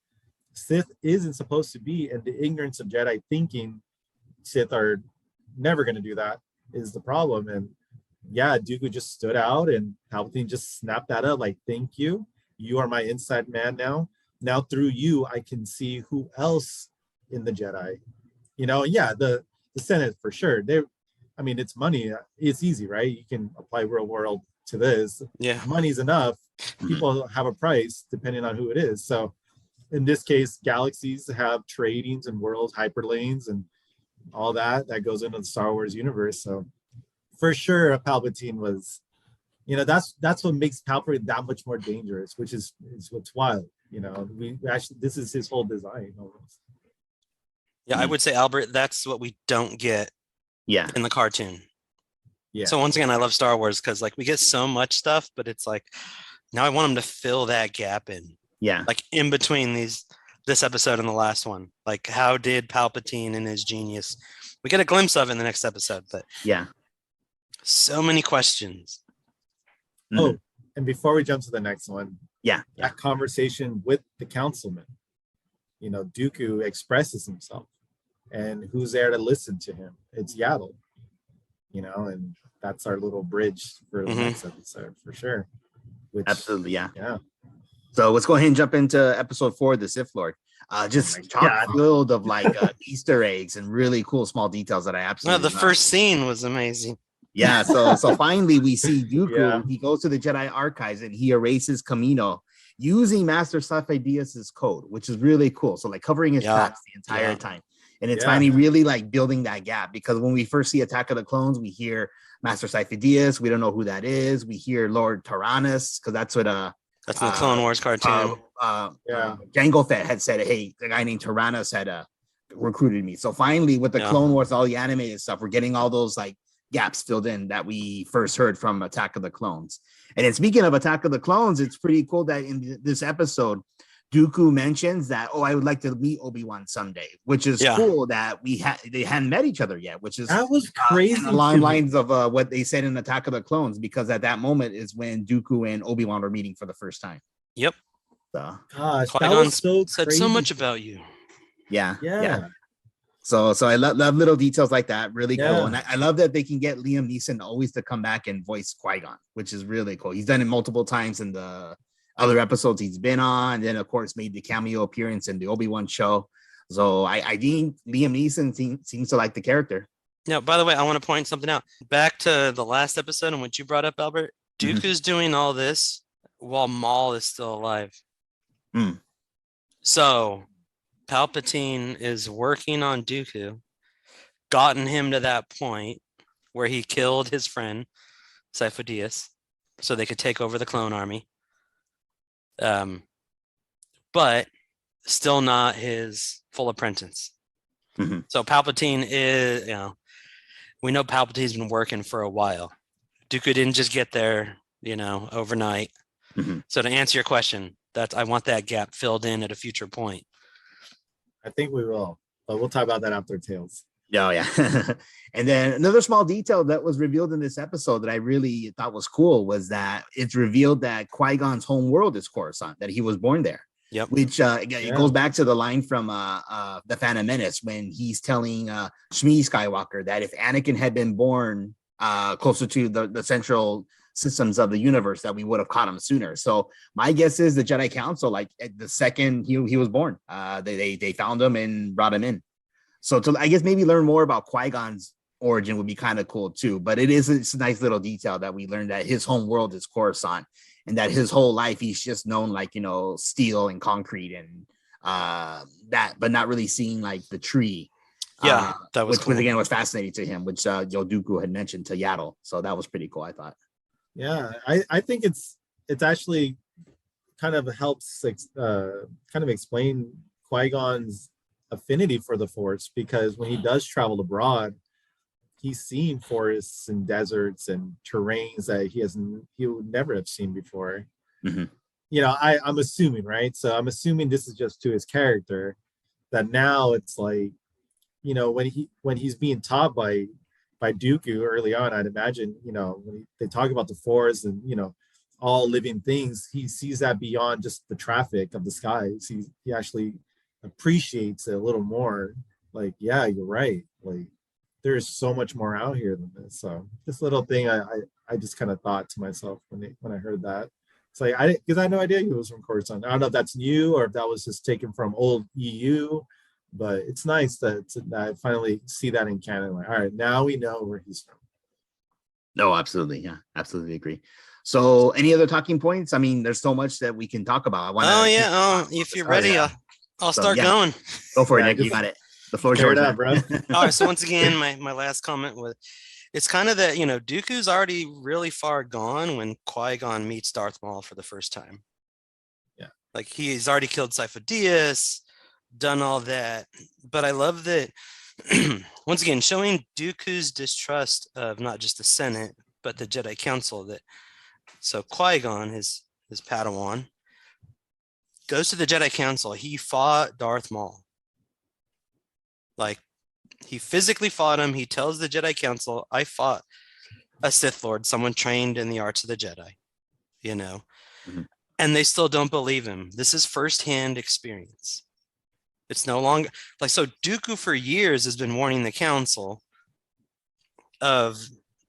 Sith isn't supposed to be. And the ignorance of Jedi thinking Sith are never going to do that is the problem. And yeah, Dooku just stood out, and Palpatine just snapped that up, like, thank you. You are my inside man now. Now through you, I can see who else in the Jedi. The Senate for sure. I mean, it's money. It's easy, right? You can apply real world to this. Yeah. Money's enough. People have a price depending on who it is. So in this case, galaxies have tradings and worlds, hyperlanes, and all that goes into the Star Wars universe. So for sure, Palpatine was, that's what makes Palpatine that much more dangerous, which is what's wild. We actually, this is his whole design almost. Yeah, I would say, Albert, that's what we don't get in the cartoon. Yeah. So once again, I love Star Wars because, like, we get so much stuff, but it's like, now I want them to fill that gap in. Yeah. Like, in between this episode and the last one. Like, how did Palpatine and his genius? We get a glimpse of it in the next episode, but so many questions. Oh, and before we jump to the next one, that conversation with the councilman, Dooku expresses himself, and who's there to listen to him? It's Yaddle, and that's our little bridge for the next episode for sure. Absolutely, yeah. So let's go ahead and jump into episode 4 of the Sith Lord. Just chock filled of like Easter eggs and really cool small details that I absolutely love. The first scene was amazing. Yeah, so finally we see Dooku. Yeah. He goes to the Jedi archives and he erases Kamino using Master Sifo-Dyas's code, which is really cool. So like covering his tracks the entire time. And it's finally really like building that gap, because when we first see Attack of the Clones, we hear Master Sifo-Dyas. We don't know who that is. We hear Lord Tyrannus, because that's what that's in the Clone Wars cartoon. Jango Fett had said, hey, the guy named Tyrannus had recruited me. So finally, with the Clone Wars, all the animated stuff, we're getting all those like gaps filled in that we first heard from Attack of the Clones. And then speaking of Attack of the Clones, it's pretty cool that in this episode, Dooku mentions that, I would like to meet Obi-Wan someday, which is cool that they hadn't met each other yet, which is that was crazy. Along lines of what they said in Attack of the Clones, because at that moment is when Dooku and Obi-Wan were meeting for the first time. Yep. So, gosh, that was so said so much about you. Yeah. So I love little details like that. Really cool. And I love that they can get Liam Neeson always to come back and voice Qui-Gon, which is really cool. He's done it multiple times in the other episodes he's been on. And then, of course, made the cameo appearance in the Obi-Wan show. So I think Liam Neeson seems to like the character. Now, by the way, I want to point something out. Back to the last episode and what you brought up, Albert. Dooku's doing all this while Maul is still alive. So Palpatine is working on Dooku, gotten him to that point where he killed his friend Sifo-Dyas so they could take over the clone army. But still not his full apprentice. So Palpatine is, we know Palpatine's been working for a while. Dooku didn't just get there, overnight. So to answer your question, I want that gap filled in at a future point. I think we will, but we'll talk about that after Tales. Oh, yeah. And then another small detail that was revealed in this episode that I really thought was cool was that it's revealed that Qui-Gon's home world is Coruscant, that he was born there. Yep. Which it goes back to the line from the Phantom Menace when he's telling Shmi Skywalker that if Anakin had been born closer to the central systems of the universe, that we would have caught him sooner. So my guess is the Jedi Council, like at the second he was born, they found him and brought him in. So to, I guess, maybe learn more about Qui-Gon's origin would be kind of cool too. But it's a nice little detail that we learned that his home world is Coruscant, and that his whole life he's just known like, you know, steel and concrete and that, but not really seeing like the tree. Yeah, that was which cool. again was fascinating to him, which Dooku had mentioned to Yaddle. So that was pretty cool, I thought. Yeah, I think it's actually kind of helps kind of explain Qui-Gon's affinity for the Force, because when he does travel abroad, he's seen forests and deserts and terrains that he would never have seen before. Mm-hmm. You know, I'm assuming, right? So I'm assuming this is just to his character, that now it's like, you know, when he's being taught by Dooku early on, I'd imagine, you know, when they talk about the Force and, you know, all living things, he sees that beyond just the traffic of the skies. He actually appreciates it a little more. Like, yeah, you're right. Like, there's so much more out here than this. So this little thing, I just kind of thought to myself when I heard that. It's like, because I had no idea he was from Coruscant. I don't know if that's new or if that was just taken from old EU, but it's nice that I finally see that in canon. Like, all right, now we know where he's from. No, absolutely. Yeah, absolutely agree. So any other talking points? I mean, there's so much that we can talk about. If you're ready, I'll start yeah. going. Go for it, Nick. You got it. The floor is yours, up, bro. All right. So once again, my last comment was, it's kind of that, you know, Dooku's already really far gone when Qui-Gon meets Darth Maul for the first time. Yeah. Like he's already killed Sifo Dyas, done all that. But I love that, once again, showing Dooku's distrust of not just the Senate, but the Jedi Council. So Qui-Gon, his Padawan, goes to the Jedi Council. He fought Darth Maul. Like, he physically fought him. He tells the Jedi Council, I fought a Sith Lord, someone trained in the arts of the Jedi, you know, and they still don't believe him. This is firsthand experience. It's no longer like, so Dooku for years has been warning the Council of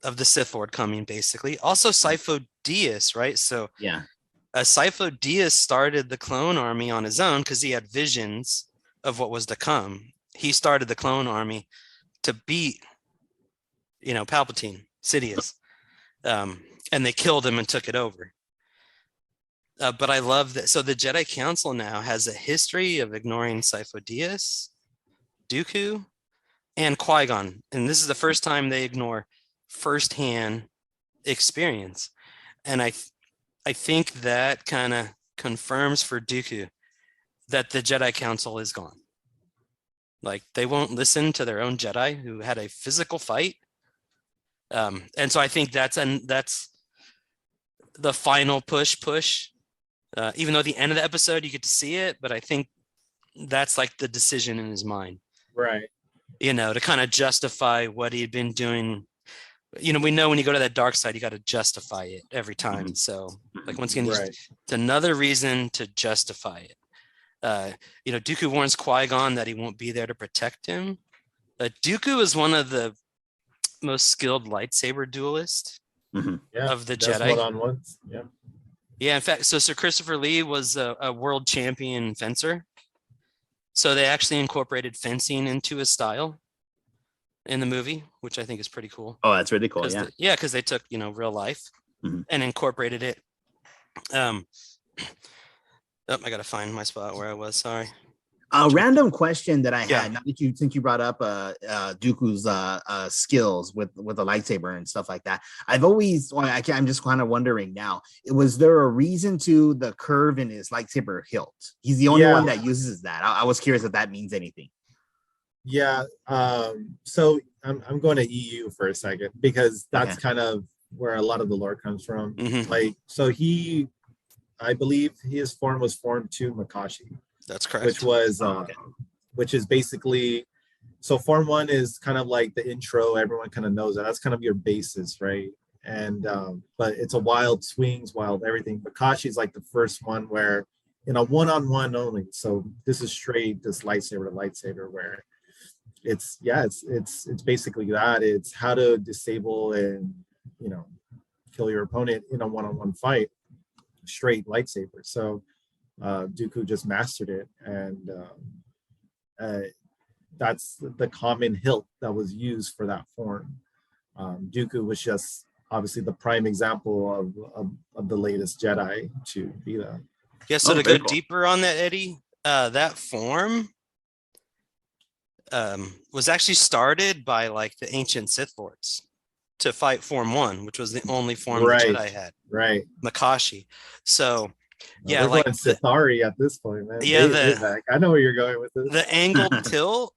the Sith Lord coming, basically. Also Sifo Dyas, right? So yeah, Sifo Dyas started the clone army on his own because he had visions of what was to come. He started the clone army to beat, you know, Palpatine, Sidious, and they killed him and took it over. But I love that. So the Jedi Council now has a history of ignoring Sifo Dyas, Dooku, and Qui-Gon, and this is the first time they ignore firsthand experience. And I think that kind of confirms for Dooku that the Jedi Council is gone. Like, they won't listen to their own Jedi who had a physical fight. And so I think that's the final push. Even though at the end of the episode you get to see it, but I think that's like the decision in his mind. Right. You know, to kind of justify what he had been doing. You know, we know when you go to that dark side, you got to justify it every time. So, like, once again, it's another reason to justify it. You know, Dooku warns Qui-Gon that he won't be there to protect him. Dooku is one of the most skilled lightsaber duelists of the Jedi. One-on-ones. Yeah. Yeah, in fact, so Sir Christopher Lee was a world champion fencer. So they actually incorporated fencing into his style in the movie, which I think is pretty cool. Oh, that's really cool. Yeah. Because they took, you know, real life and incorporated it. I got to find my spot where I was. Sorry. A random question that I had, now that since you brought up Dooku's skills with the lightsaber and stuff like that, I'm just kind of wondering now, was there a reason to the curve in his lightsaber hilt? He's the only one that uses that. I was curious if that means anything. Yeah. So I'm going to EU for a second, because that's kind of where a lot of the lore comes from. Like, so I believe his form was formed to Makashi. That's correct. Which was, which is basically, So Form 1 is kind of like the intro. Everyone kind of knows that. That's kind of your basis, right? And but it's a wild swings, wild everything. Kakashi is like the first one where in a one-on-one only. So this is straight this lightsaber to lightsaber where it's basically that. It's how to disable and kill your opponent in a one-on-one fight, straight lightsaber. So Dooku just mastered it, and that's the common hilt that was used for that form. Dooku was just obviously the prime example of the latest Jedi to be that. Yeah, so to go deeper on that, Eddie, that form was actually started by like the ancient Sith Lords to fight Form 1, which was the only form the Jedi had. Right. Makashi. So yeah, we're like Sithari at this point, man. Yeah, I know where you're going with this. The angled tilt,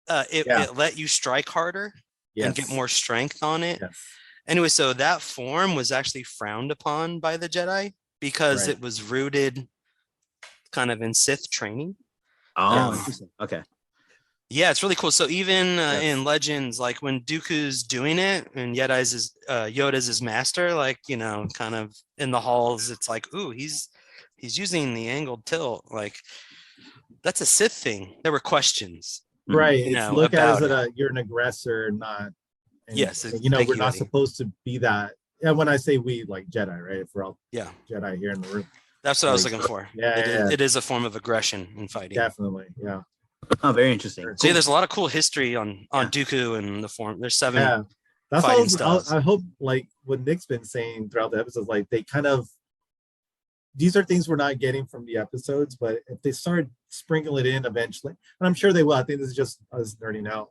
it let you strike harder and get more strength on it. Yes. Anyway, so that form was actually frowned upon by the Jedi because it was rooted kind of in Sith training. Oh, okay. Yeah, it's really cool. So even in Legends, like when Dooku's doing it and Yoda's his master, like, kind of in the halls, it's like, ooh, he's using the angled tilt. Like, that's a Sith thing. There were questions. Right. It's look at it as you're an aggressor, not. Yes. We're not supposed to be that. Yeah, when I say we, like Jedi, right? If we're all Jedi here in the room. That's what I was looking for. Yeah, it is a form of aggression in fighting. Definitely, yeah. Oh, very interesting. So there's a lot of cool history on Dooku and the form. There's 7 that's fighting styles. I hope, like what Nick's been saying throughout the episodes, like they kind of, these are things we're not getting from the episodes, but if they start sprinkling it in eventually, and I'm sure they will. I think this is just us nerding out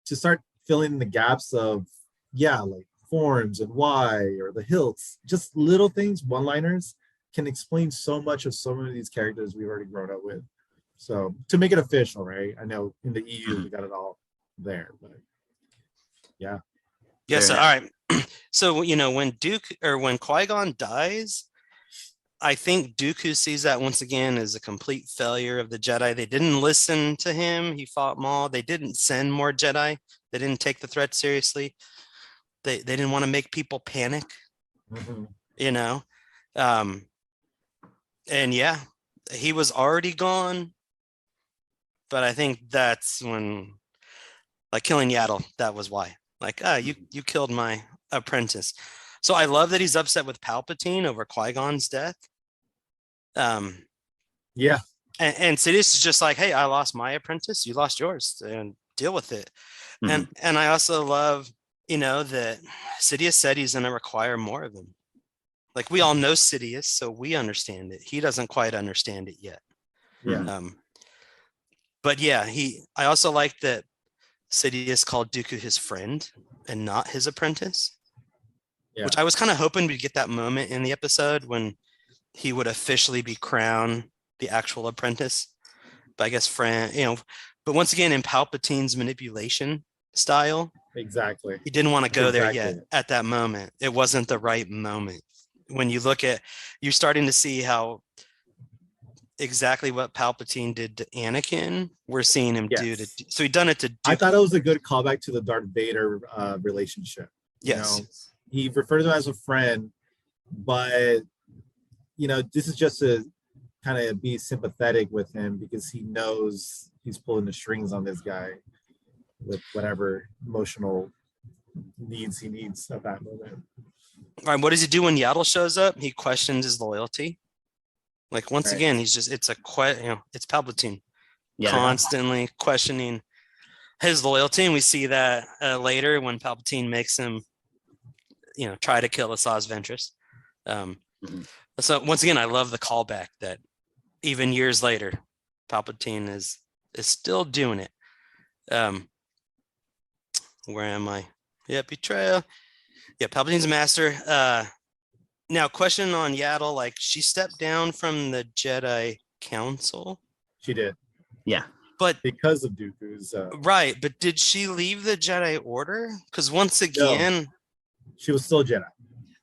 to start filling in the gaps of like forms and why, or the hilts, just little things, one-liners can explain so much of so many of these characters we've already grown up with. So to make it official, right? I know in the EU we got it all there, but yeah. So all right. So when Qui-Gon dies, I think Dooku sees that once again as a complete failure of the Jedi. They didn't listen to him. He fought Maul. They didn't send more Jedi. They didn't take the threat seriously. They didn't want to make people panic. And he was already gone. But I think that's when, like killing Yaddle, that was why. Like, you killed my apprentice. So I love that he's upset with Palpatine over Qui-Gon's death. And Sidious is just like, hey, I lost my apprentice, you lost yours, and deal with it. And I also love, that Sidious said he's going to require more of him. Like, we all know Sidious, so we understand it. He doesn't quite understand it yet. But I also like that Sidious called Dooku his friend and not his apprentice. Which I was kind of hoping we'd get that moment in the episode when he would officially be crowned the actual apprentice. But I guess but once again, in Palpatine's manipulation style, exactly, he didn't want to go there yet at that moment. It wasn't the right moment. When you look at, you're starting to see how exactly what Palpatine did to Anakin, we're seeing him do to. So he done it to Dooku. I thought it was a good callback to the Darth Vader relationship. Yes. He referred to him as a friend, but this is just to kind of be sympathetic with him because he knows he's pulling the strings on this guy with whatever emotional needs he needs at that moment. All right, what does he do when Yaddle shows up? He questions his loyalty. Like, once again, he's just, it's Palpatine constantly questioning his loyalty. And we see that later when Palpatine makes him try to kill Asajj Ventress. So once again, I love the callback that even years later, Palpatine is still doing it. Where am I? Yeah, betrayal. Yeah, Palpatine's a master. Now, question on Yaddle, like, she stepped down from the Jedi Council. She did. Yeah. But because of Dooku's right, but did she leave the Jedi Order? Because once again, she was still a Jedi.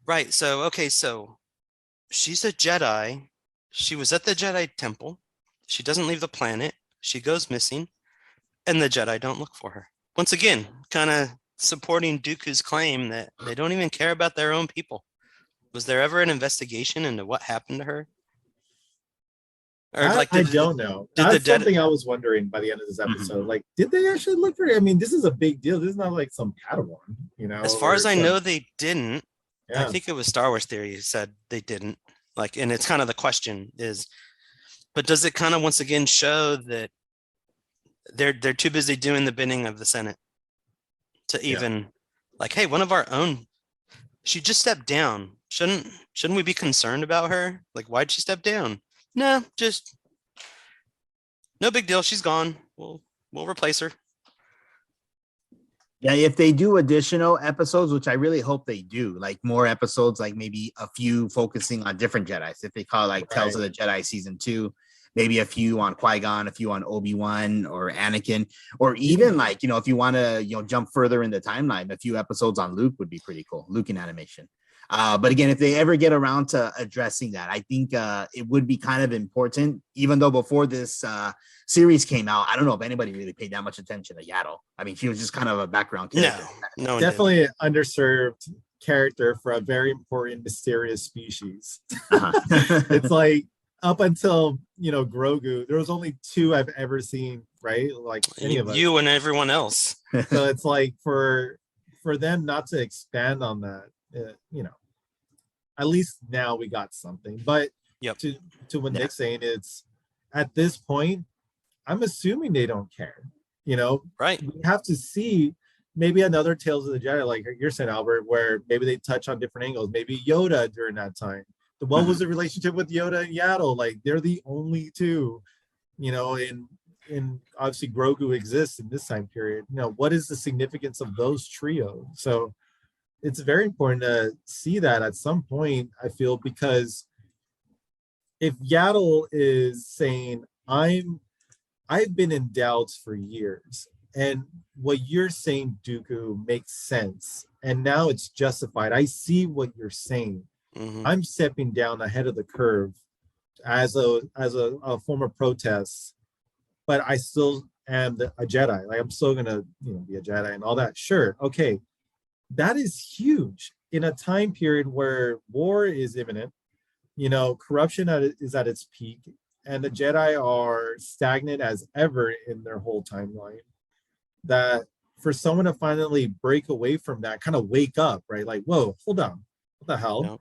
Right. So she's a Jedi. She was at the Jedi Temple. She doesn't leave the planet. She goes missing. And the Jedi don't look for her. Once again, kind of supporting Dooku's claim that they don't even care about their own people. Was there ever an investigation into what happened to her? Or I don't know. That's something I was wondering by the end of this episode. Like, did they actually look for her? I mean, this is a big deal. This is not like some Padawan, you know. As far as I know, they didn't. Yeah. I think it was Star Wars Theory who said they didn't. Like, and it's kind of the question is, but does it kind of once again show that they're too busy doing the bidding of the Senate to even like, hey, one of our own, she just stepped down. Shouldn't we be concerned about her? Like, why'd she step down? No, just no big deal. She's gone. We'll replace her. Yeah, if they do additional episodes, which I really hope they do, like more episodes, like maybe a few focusing on different Jedis. If they call it like Tales of the Jedi Season 2, maybe a few on Qui-Gon, a few on Obi-Wan or Anakin, or even like, you know, if you want to, you know, jump further in the timeline, a few episodes on Luke would be pretty cool. Luke in animation. But again, if they ever get around to addressing that, I think it would be kind of important, even though before this series came out, I don't know if anybody really paid that much attention to Yaddle. I mean, she was just kind of a background character. No, definitely an underserved character for a very important, mysterious species. It's like up until, you know, Grogu, there was only 2 I've ever seen, right? Like any of us. You and everyone else. So it's like for them not to expand on that, you know, at least now we got something. But to what Nick's saying, it's at this point, I'm assuming they don't care, you know. Right. We have to see maybe another Tales of the Jedi, like you're saying, Albert, where maybe they touch on different angles. Maybe Yoda during that time. What was the relationship with Yoda and Yaddle? Like, they're the only 2, you know, and obviously Grogu exists in this time period. You know, what is the significance of those trios? So it's very important to see that at some point, I feel, because if Yaddle is saying, I've been in doubts for years, and what you're saying, Dooku, makes sense, and now it's justified. I see what you're saying. I'm stepping down ahead of the curve as a form of protest, but I still am a Jedi. Like, I'm still gonna, you know, be a Jedi and all that. Sure, okay, that is huge in a time period where war is imminent. You know, corruption is at its peak, and the Jedi are stagnant as ever in their whole timeline. That for someone to finally break away from that, kind of wake up, right? Like, whoa, hold on, what the hell? Yep.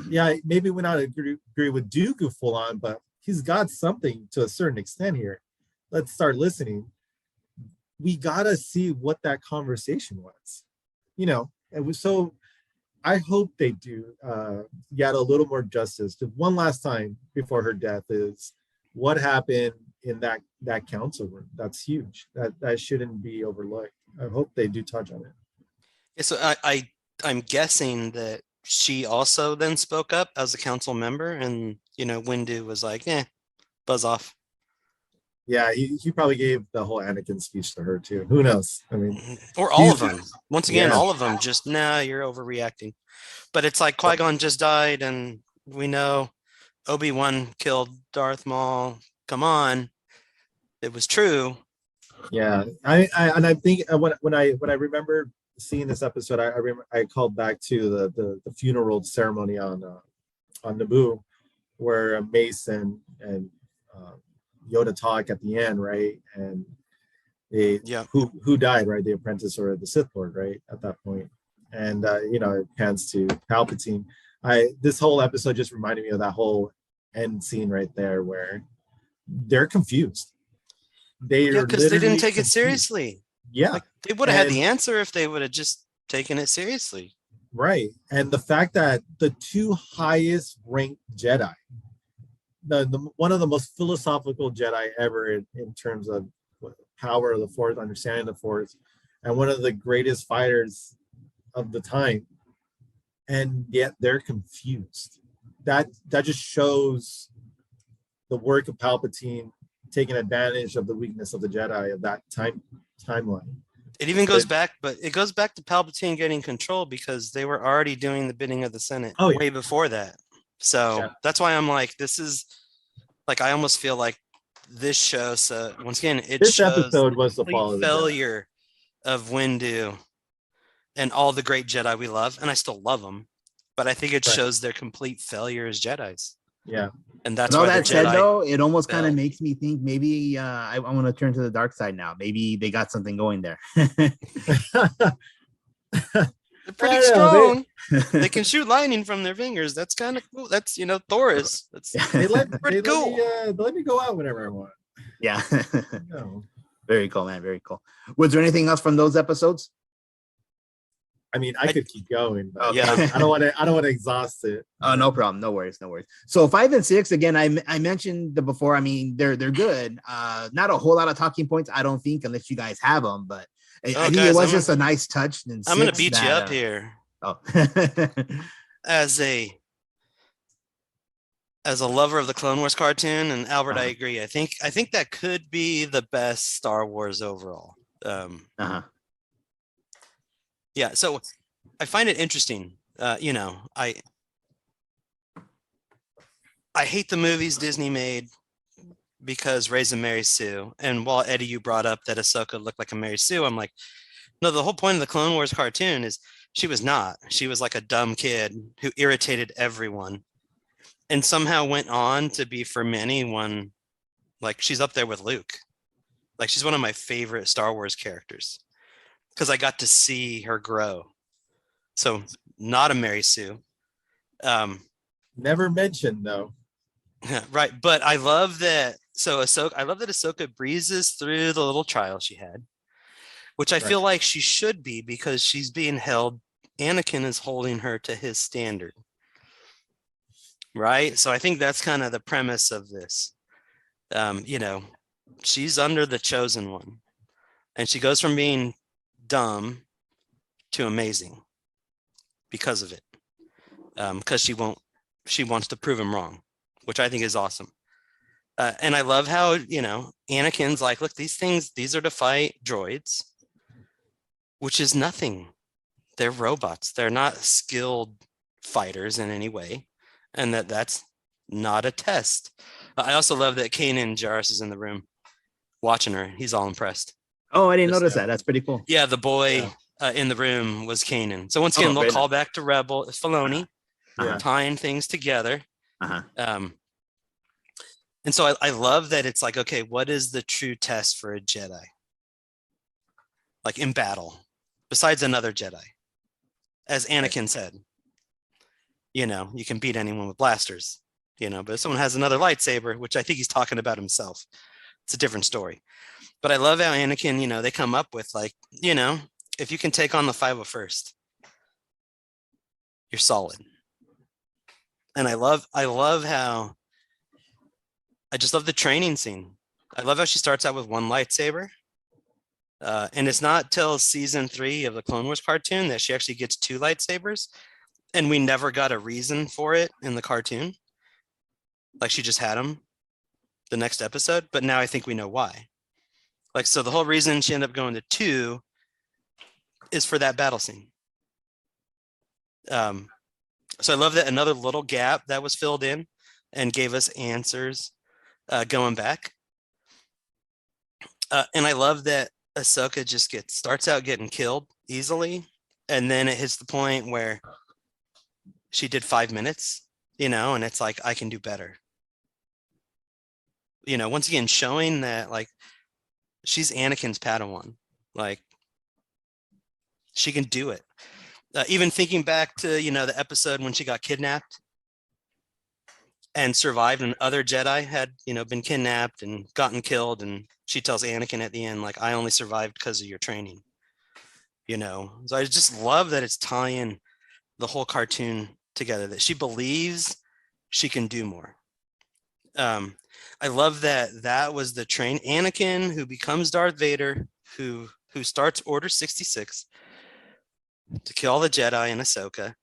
Yeah, maybe we not agree with Dooku full on, but he's got something to a certain extent here. Let's start listening. We gotta see what that conversation was, you know. And so I hope they do Yaddle a little more justice. One last time before her death is what happened in that council room. That's huge. That shouldn't be overlooked. I hope they do touch on it. Yeah, so I'm guessing that she also then spoke up as a council member, and, you know, Windu was like, buzz off. Yeah, he probably gave the whole Anakin speech to her too. Who knows? I mean, or all of them. Once again, all of them just, you're overreacting. But it's like Qui-Gon just died, and we know Obi-Wan killed Darth Maul. Come on, it was true. Yeah, I think when I remember seeing this episode, I called back to the funeral ceremony on Naboo, where Mace and Yoda talk at the end, right? And they who died, right? The apprentice or the Sith Lord, right? At that point, and you know, it pans to Palpatine. This whole episode just reminded me of that whole end scene right there, where they're confused. Because they didn't take it seriously. Yeah, like, they would have had the answer if they would have just taken it seriously. Right, and the fact that the 2 highest ranked Jedi, the one of the most philosophical Jedi ever in terms of power of the Force, understanding the Force, and one of the greatest fighters of the time, and yet they're confused. That just shows the work of Palpatine taking advantage of the weakness of the Jedi of that timeline. It even goes back, but it goes back to Palpatine getting control, because they were already doing the bidding of the Senate way before that. So that's why I'm like, this is like, I almost feel like this show. So once again, it This shows episode was the complete fall of the Jedi. failure of Windu and all the great Jedi we love, and I still love them, but I think it Right. shows their complete failure as Jedis. Yeah. And that's With all why that the said, Jedi though, it almost kind of failed. makes me think maybe I want to turn to the dark side now. Maybe they got something going there. They're pretty I don't know, strong. They can shoot lightning from their fingers. That's kind of cool. That's Taurus. That's They let pretty cool. they let me go out whenever I want. Yeah. No. Very cool, man. Very cool. Was there anything else from those episodes? I mean, I could keep going, but Yeah. I don't want to exhaust it. Oh, no problem. No worries. No worries. So 5 and 6, again, I mentioned the before. I mean, they're good. Not a whole lot of talking points, I don't think, unless you guys have them. But I think guys, it was just a nice touch. I'm gonna beat you up here. Oh, As a lover of the Clone Wars cartoon, and Albert, I agree. I think that could be the best Star Wars overall. Yeah, so I find it interesting. I hate the movies Disney made because Rey's a Mary Sue. And while Eddie, you brought up that Ahsoka looked like a Mary Sue, I'm like, no, the whole point of the Clone Wars cartoon is she was not. She was like a dumb kid who irritated everyone and somehow went on to be, for many, one, like, she's up there with Luke. Like, she's one of my favorite Star Wars characters because I got to see her grow. So not a Mary Sue. Never mentioned though. Right. But I love that. So I love that Ahsoka breezes through the little trial she had, which I feel like she should be because she's being held. Anakin is holding her to his standard. Right. So I think that's kind of the premise of this. She's under the chosen one and she goes from being dumb to amazing because of it. Because she wants to prove him wrong, which I think is awesome. And I love how, Anakin's like, look, these are to fight droids, which is nothing. They're robots. They're not skilled fighters in any way. And that's not a test. I also love that Kanan Jarrus is in the room watching her. He's all impressed. Oh, I didn't notice that. That's pretty cool. Yeah, the boy in the room was Kanan. So once again, they'll call back to Rebel, Filoni, tying things together. And so I love that it's like, okay, what is the true test for a Jedi? Like in battle, besides another Jedi, as Anakin said, you can beat anyone with blasters, but if someone has another lightsaber, which I think he's talking about himself, it's a different story. But I love how Anakin, they come up with like, if you can take on the 501st, you're solid. And I love how, I just love the training scene. I love how she starts out with one lightsaber. And it's not till season 3 of the Clone Wars cartoon that she actually gets 2 lightsabers. And we never got a reason for it in the cartoon. Like she just had them the next episode. But now I think we know why. Like, so the whole reason she ended up going to 2 is for that battle scene. So I love that another little gap that was filled in and gave us answers going back. And I love that Ahsoka just starts out getting killed easily. And then it hits the point where she did 5 minutes, and it's like, I can do better. Once again, showing that like she's Anakin's Padawan, like she can do it. Even thinking back to, the episode when she got kidnapped and survived and other Jedi had, been kidnapped and gotten killed. And she tells Anakin at the end, like, I only survived because of your training, So I just love that it's tying the whole cartoon together, that she believes she can do more. I love that was the Anakin who becomes Darth Vader, who starts Order 66 to kill the Jedi and Ahsoka.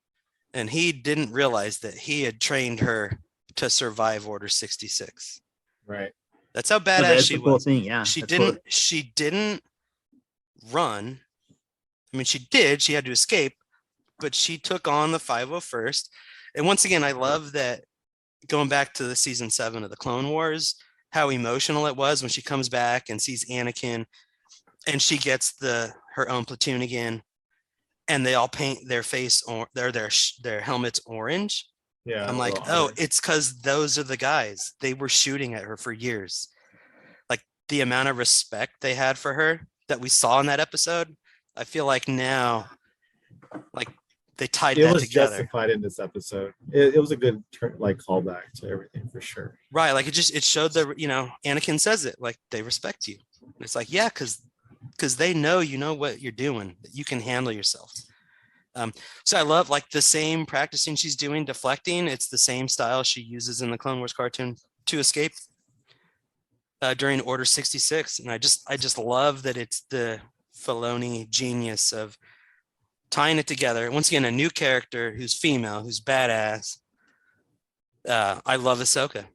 And he didn't realize that he had trained her to survive Order 66. Right. That's how badass she was. Thing, yeah. She didn't run. I mean, she did. She had to escape, but she took on the 501st. And once again, I love that going back to the season 7 of the Clone Wars, how emotional it was when she comes back and sees Anakin, and she gets her own platoon again, and they all paint their face or their helmets orange. Yeah, I'm like, oh, it's because those are the guys. They were shooting at her for years. Like the amount of respect they had for her that we saw in that episode, I feel like now, like they tied that was together. Justified in this episode. It was a good callback to everything for sure. Right, like it showed that Anakin says it, like they respect you. It's like, yeah, because they know what you're doing, that you can handle yourself. So I love like the same practicing she's doing, deflecting. It's the same style she uses in the Clone Wars cartoon to escape during Order 66. And I just love that it's the Filoni genius of tying it together. Once again, a new character who's female, who's badass. I love Ahsoka.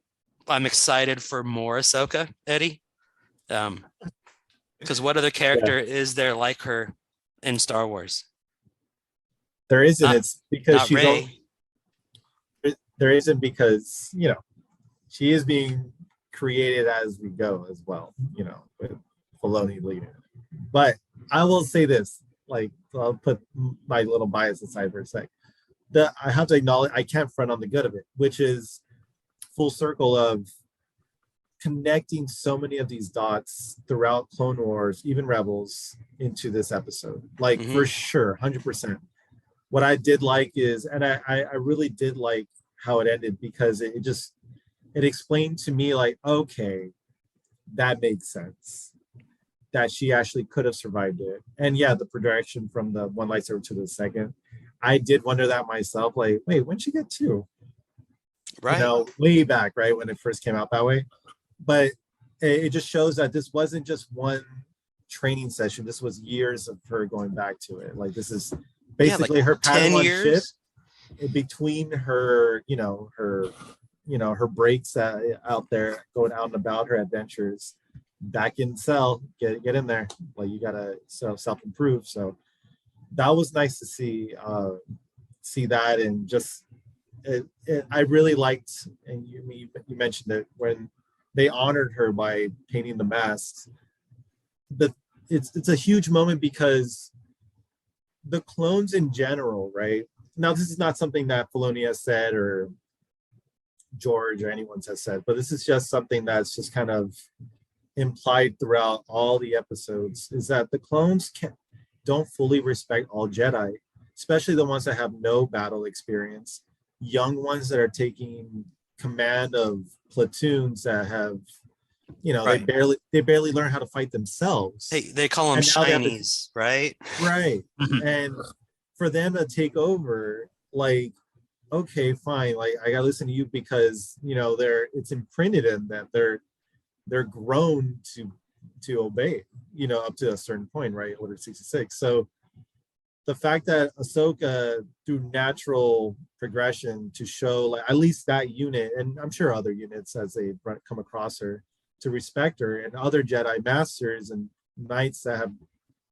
I'm excited for more Ahsoka, Eddie. Because what other character is there like her in Star Wars? There isn't. It's because she's Rey. There isn't because she is being created as we go as well. With Filoni leading. But I will say this: like, I'll put my little bias aside for a sec. I have to acknowledge I can't front on the good of it, which is full circle of connecting so many of these dots throughout Clone Wars, even Rebels, into this episode. Like for sure, 100%. What I did like is, and I really did like how it ended, because it explained to me, like, okay, that makes sense, that she actually could have survived it. And yeah, the progression from the one lightsaber to the second, I did wonder that myself, like, wait, when'd she get two? Right. Way back, right, when it first came out that way. But it just shows that this wasn't just one training session. This was years of her going back to it. Like, this is basically her Padawan shift in between her, her breaks out there, going out and about, her adventures, back in cell, get in there. Like, you gotta self-improve. So that was nice to see that. And just I really liked, and you mentioned it, when they honored her by painting the masks. It's a huge moment, because the clones in general, right? Now, this is not something that Filoni has said, or George or anyone has said, but this is just something that's just kind of implied throughout all the episodes, is that the clones don't fully respect all Jedi, especially the ones that have no battle experience, young ones that are taking command of platoons that have, right, they barely learn how to fight themselves. Hey, they call them shinies, right? Right. And for them to take over, like, okay, fine, like, I gotta listen to you, because it's imprinted in them. They're grown to obey, up to a certain point, right? Order 66. So the fact that Ahsoka, through natural progression, to show, like, at least that unit, and I'm sure other units as they come across her, to respect her, and other Jedi masters and knights that have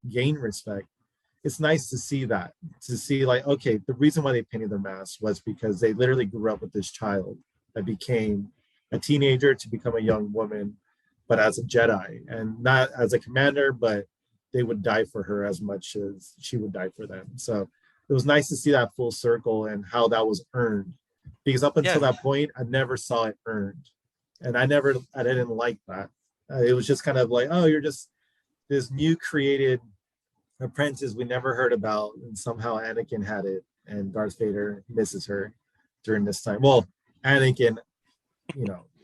gained respect, it's nice to see that. To see, like, okay, the reason why they painted their masks was because they literally grew up with this child that became a teenager to become a young woman, but as a Jedi, and not as a commander, but they would die for her as much as she would die for them. So it was nice to see that full circle and how that was earned, because up until that point, I never saw it earned. And I didn't like that. It was just kind of like, oh, you're just this new created apprentice we never heard about, and somehow Anakin had it, and Darth Vader misses her during this time. Well, Anakin,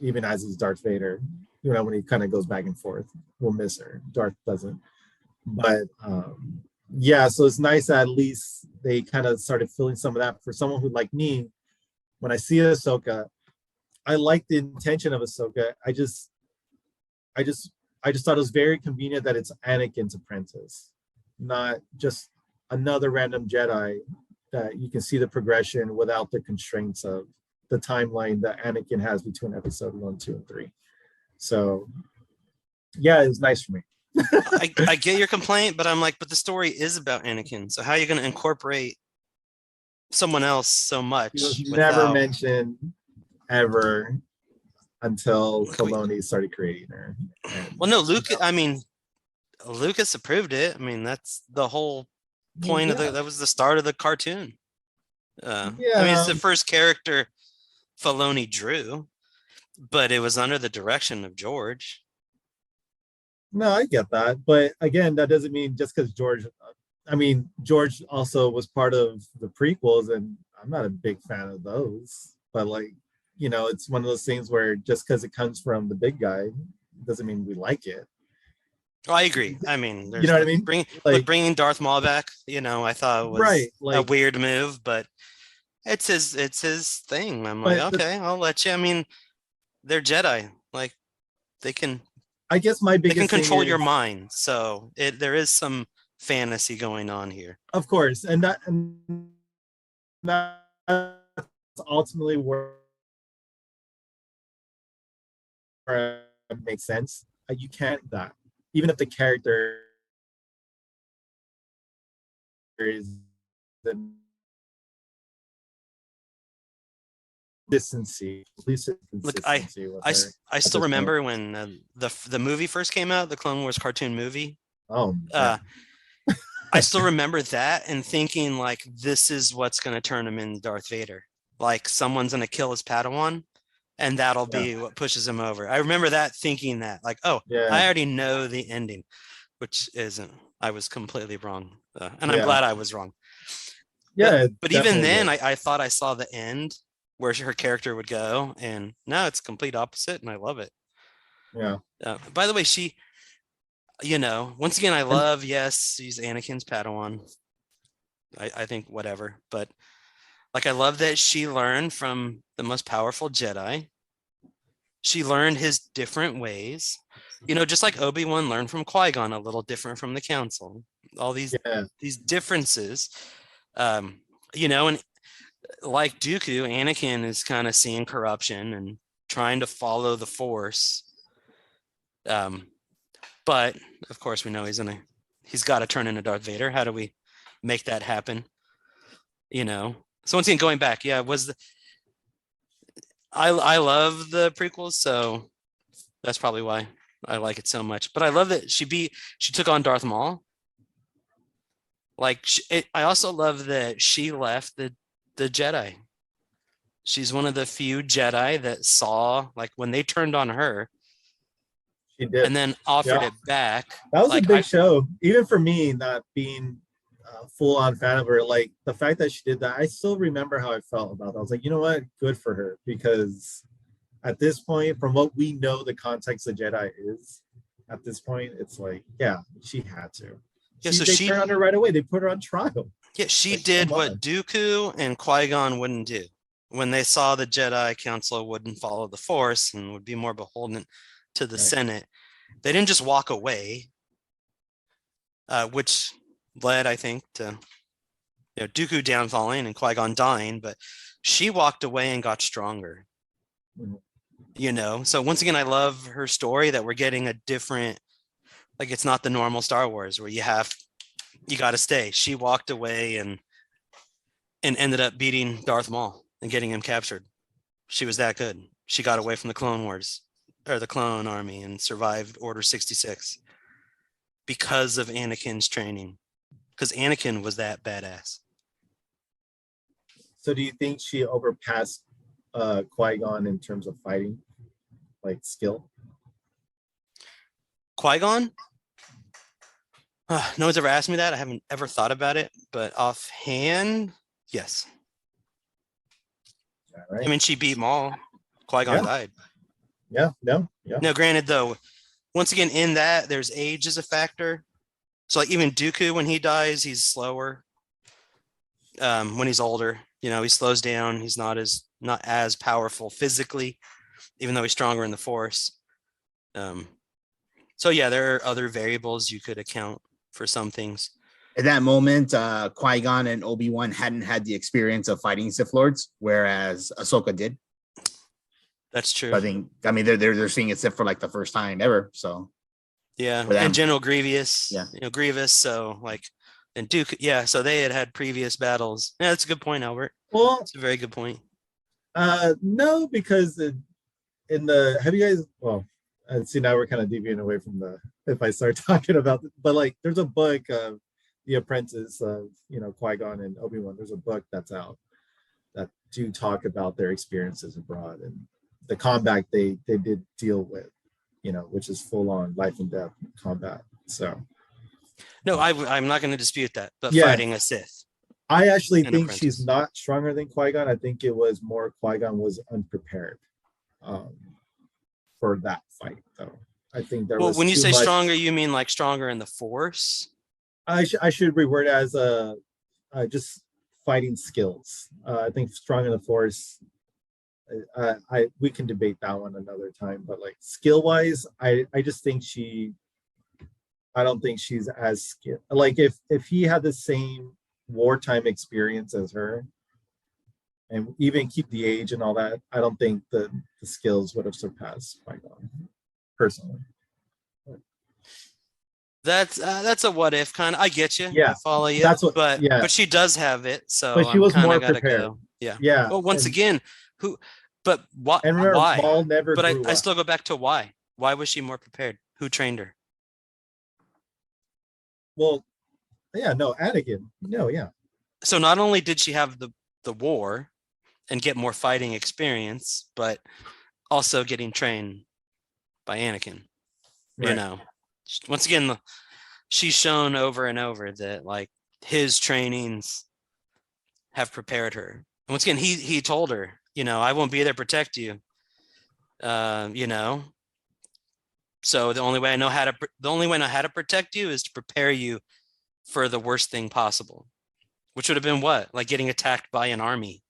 even as he's Darth Vader, when he kind of goes back and forth, will miss her. Darth doesn't. But so it's nice that at least they kind of started feeling some of that. For someone who, like me, when I see Ahsoka, I like the intention of Ahsoka. I just thought it was very convenient that it's Anakin's apprentice, not just another random Jedi, that you can see the progression without the constraints of the timeline that Anakin has between episode 1, 2, and 3. So yeah, it was nice for me. I get your complaint, but I'm like, but the story is about Anakin. So how are you going to incorporate someone else so much? Never mentioned ever until Filoni started creating her. Well, no, Lucas approved it. I mean, that's the whole point of that was the start of the cartoon. I mean, it's the first character Filoni drew, but it was under the direction of George. No, I get that, but again, that doesn't mean just because George also was part of the prequels, and I'm not a big fan of those, but like, it's one of those things where just because it comes from the big guy doesn't mean we like it. Oh, I agree. I mean, you know what I mean? Bringing Darth Maul back, I thought was a weird move, but it's his thing. I'm like, okay, I'll let you. I mean, they're Jedi. Like, they can. I guess my biggest they can control your mind, so there is some fantasy going on here. Of course, and that's ultimately where it makes sense. You can't that even if the character is the consistency. Look, I still remember when the movie first came out, the Clone Wars cartoon movie. Oh, I still remember that and thinking like, this is what's going to turn him into Darth Vader. Like, someone's going to kill his Padawan, and that'll be what pushes him over. I remember that, thinking that, like, I already know the ending, which isn't. I was completely wrong, and I'm glad I was wrong. Yeah, but even then, I thought I saw the end where her character would go, and now it's complete opposite, and I love it. Yeah. By the way, she, once again, I love, she's Anakin's Padawan. I think whatever, but like, I love that she learned from the most powerful Jedi. She learned his different ways, just like Obi-Wan learned from Qui-Gon, a little different from the Council. All these differences, and like Dooku, Anakin is kind of seeing corruption and trying to follow the Force. But of course, we know he's got to turn into Darth Vader. How do we make that happen? So once again, going back, I love the prequels, so that's probably why I like it so much. But I love that she took on Darth Maul. Like, I also love that she left the Jedi. She's one of the few Jedi that saw, like, when they turned on her, she did, and then offered it back. That was a big show, even for me, not being full-on fan of her. Like, the fact that she did that, I still remember how I felt about it. I was like, you know what, good for her, because at this point, from what we know the context of Jedi is, at this point, it's like, she had to. They turned on her right away. They put her on trial. Yeah, she did what Dooku and Qui-Gon wouldn't do. When they saw the Jedi Council wouldn't follow the Force and would be more beholden to the Senate, they didn't just walk away, which led, I think, to Dooku downfalling and Qui-Gon dying, but she walked away and got stronger. So once again, I love her story, that we're getting a different, like, it's not the normal Star Wars where you got to stay. She walked away and ended up beating Darth Maul and getting him captured. She was that good. She got away from the Clone Wars, or the Clone Army, and survived Order 66 because of Anakin's training. Because Anakin was that badass. So do you think she overpassed Qui-Gon in terms of fighting, like skill? Qui-Gon? No one's ever asked me that. I haven't ever thought about it, but offhand, yes. Right. I mean, she beat Maul. Qui-Gon died. Now, granted, though, once again, in that, there's age as a factor. So, like, even Dooku, when he dies, he's slower. When he's older, he slows down. He's not as powerful physically, even though he's stronger in the Force. So yeah, there are other variables you could account for some things. At that moment, Qui-Gon and Obi-Wan hadn't had the experience of fighting Sith Lords, whereas Ahsoka did. That's true. I mean, they're seeing it for like the first time ever. So yeah, and General Grievous. Yeah, Grievous. So like, and Duke. Yeah, so they had previous battles. Yeah, that's a good point, Albert. Well, it's a very good point. No, because have you guys, well, see, now we're kind of deviating away from if I start talking about it, but like there's a book of The Apprentice of, Qui-Gon and Obi-Wan. There's a book that's out that do talk about their experiences abroad and the combat they did deal with, which is full on life and death combat. So no, I'm not going to dispute that, but Yeah. fighting a Sith. I actually An think she's apprentice. not stronger than Qui-Gon. I think it was more Qui-Gon was unprepared for that fight, though. I think there Well, was when you too say much- stronger, you mean like stronger in the Force? I should reword it as just fighting skills. I think strong in the Force. We can debate that one another time, but like skill wise, I just think I don't think she's as skilled. Like if he had the same wartime experience as her, and even keep the age and all that, I don't think the skills would have surpassed Qui-Gon, personally. That's a what if kind of. I get you. Yeah, I follow you. that's what- But yeah. but she does have it. So But she I'm was kinda more gotta prepared. go. Yeah. Yeah. Well, once and, again, who? But why? and remember, Why? Maul never But grew I up. still go back to why. Why was she more prepared? Who trained her? Well, yeah, no, Anakin. No, yeah. So not only did she have the war and get more fighting experience, but also getting trained by Anakin. Right. Once again, she's shown over and over that like his trainings have prepared her. And once again, he told her, I won't be there to protect you. So the only way I know how to protect you is to prepare you for the worst thing possible, which would have been what? Like getting attacked by an army.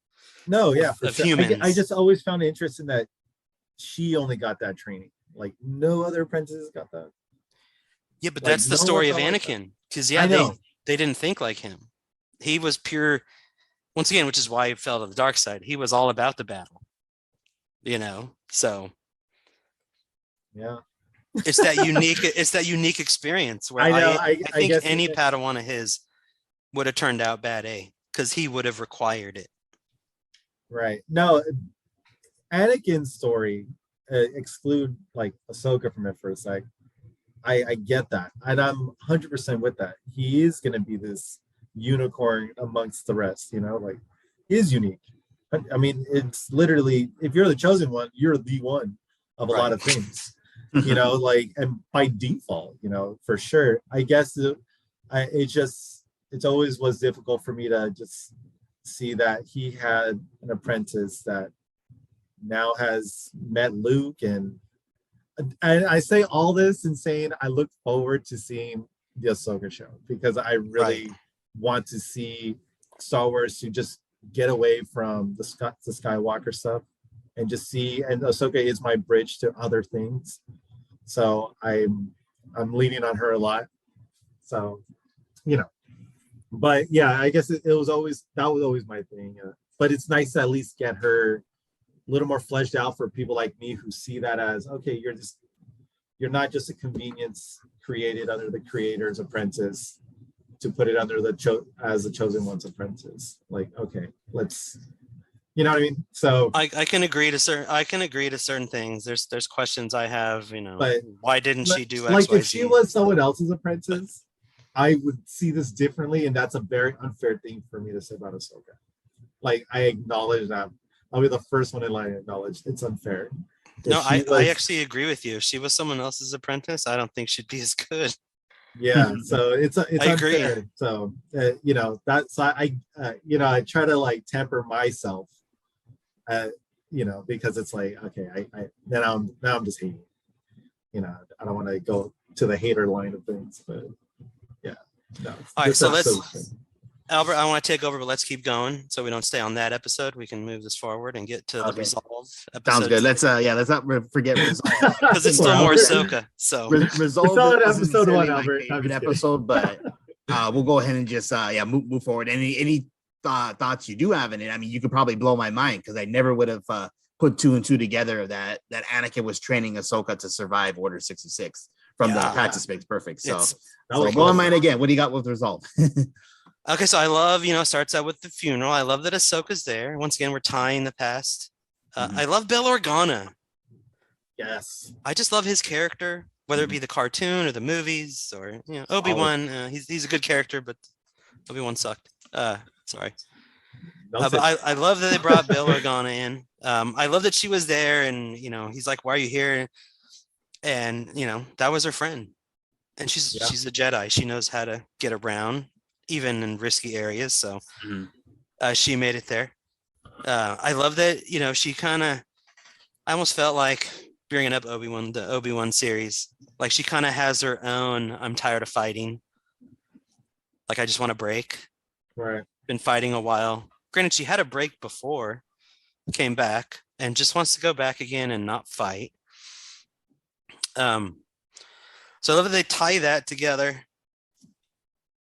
No, yeah, for of sure. humans. I just always found it interesting that she only got that training. Like no other apprentices got that. Yeah, but Like, that's the no story of one felt like that. Anakin. Because I know. they didn't think like him. He was pure. Once again, which is why he fell to the dark side. He was all about the battle. So Yeah. it's that unique experience where I know. I think guess any Padawan of his would have turned out bad A because he would have required it. Right. No, Anakin's story, exclude like Ahsoka from it for a sec. I get that, and I'm 100% with that. He is going to be this unicorn amongst the rest. Like he is unique. I mean, it's literally if you're the chosen one, you're the one of a lot of things. Like, and by default, for sure. I guess it always was difficult for me to just see that he had an apprentice that now has met Luke, and I say all this and saying I look forward to seeing the Ahsoka show because I really want to see Star Wars to just get away from the Skywalker stuff and just see, and Ahsoka is my bridge to other things. So I'm leaning on her a lot. So, but yeah, I guess that was always my thing. But it's nice to at least get her a little more fleshed out for people like me who see that as, okay, you're not just a convenience created under the creator's apprentice to put it under as the chosen one's apprentice. Like, okay, let's, you know what I mean? So I can agree to certain things. There's questions I have, But- why didn't she do X, like Y, if she Z? was someone else's apprentice, I would see this differently, and that's a very unfair thing for me to say about Ahsoka. Like, I acknowledge that. I'll be the first one to acknowledge it's unfair. No, I actually agree with you. If she was someone else's apprentice, I don't think she'd be as good. Yeah, so it's I agree. unfair. So that's I try to like temper myself, because it's like, okay, now I'm just hating. I don't want to go to the hater line of things, but yeah. No, All right, this so episode's good. Albert, I want to take over, but let's keep going so we don't stay on that episode. We can move this forward and get to the Okay. Resolve episode. Sounds good. Let's not forget Resolve. Because it's still more Ahsoka. So Resolve It's on isn't episode necessarily one, my Albert. I'm favorite just kidding. episode, but we'll go ahead and just move forward. Any thoughts you do have in it? I mean, you could probably blow my mind because I never would have put two and two together that Anakin was training Ahsoka to survive Order 66 from the practice makes perfect. So blow my mind again. What do you got with Resolve? okay, so I love, starts out with the funeral. I love that Ahsoka's there. Once again, we're tying the past. I love Bail Organa. Yes. I just love his character, whether it be the cartoon or the movies or Obi-Wan. He's a good character, but Obi-Wan sucked. Sorry. But I love that they brought Bail Organa in. I love that she was there, and he's like, "Why are you here?" And that was her friend, and she's a Jedi. She knows how to get around, even in risky areas. So she made it there. I love that. She kind of. I almost felt like bringing up Obi-Wan, the Obi-Wan series. Like she kind of has her own. I'm tired of fighting. Like I just want a break. Right. Been fighting a while. Granted, she had a break before, came back, and just wants to go back again and not fight. So I love that they tie that together.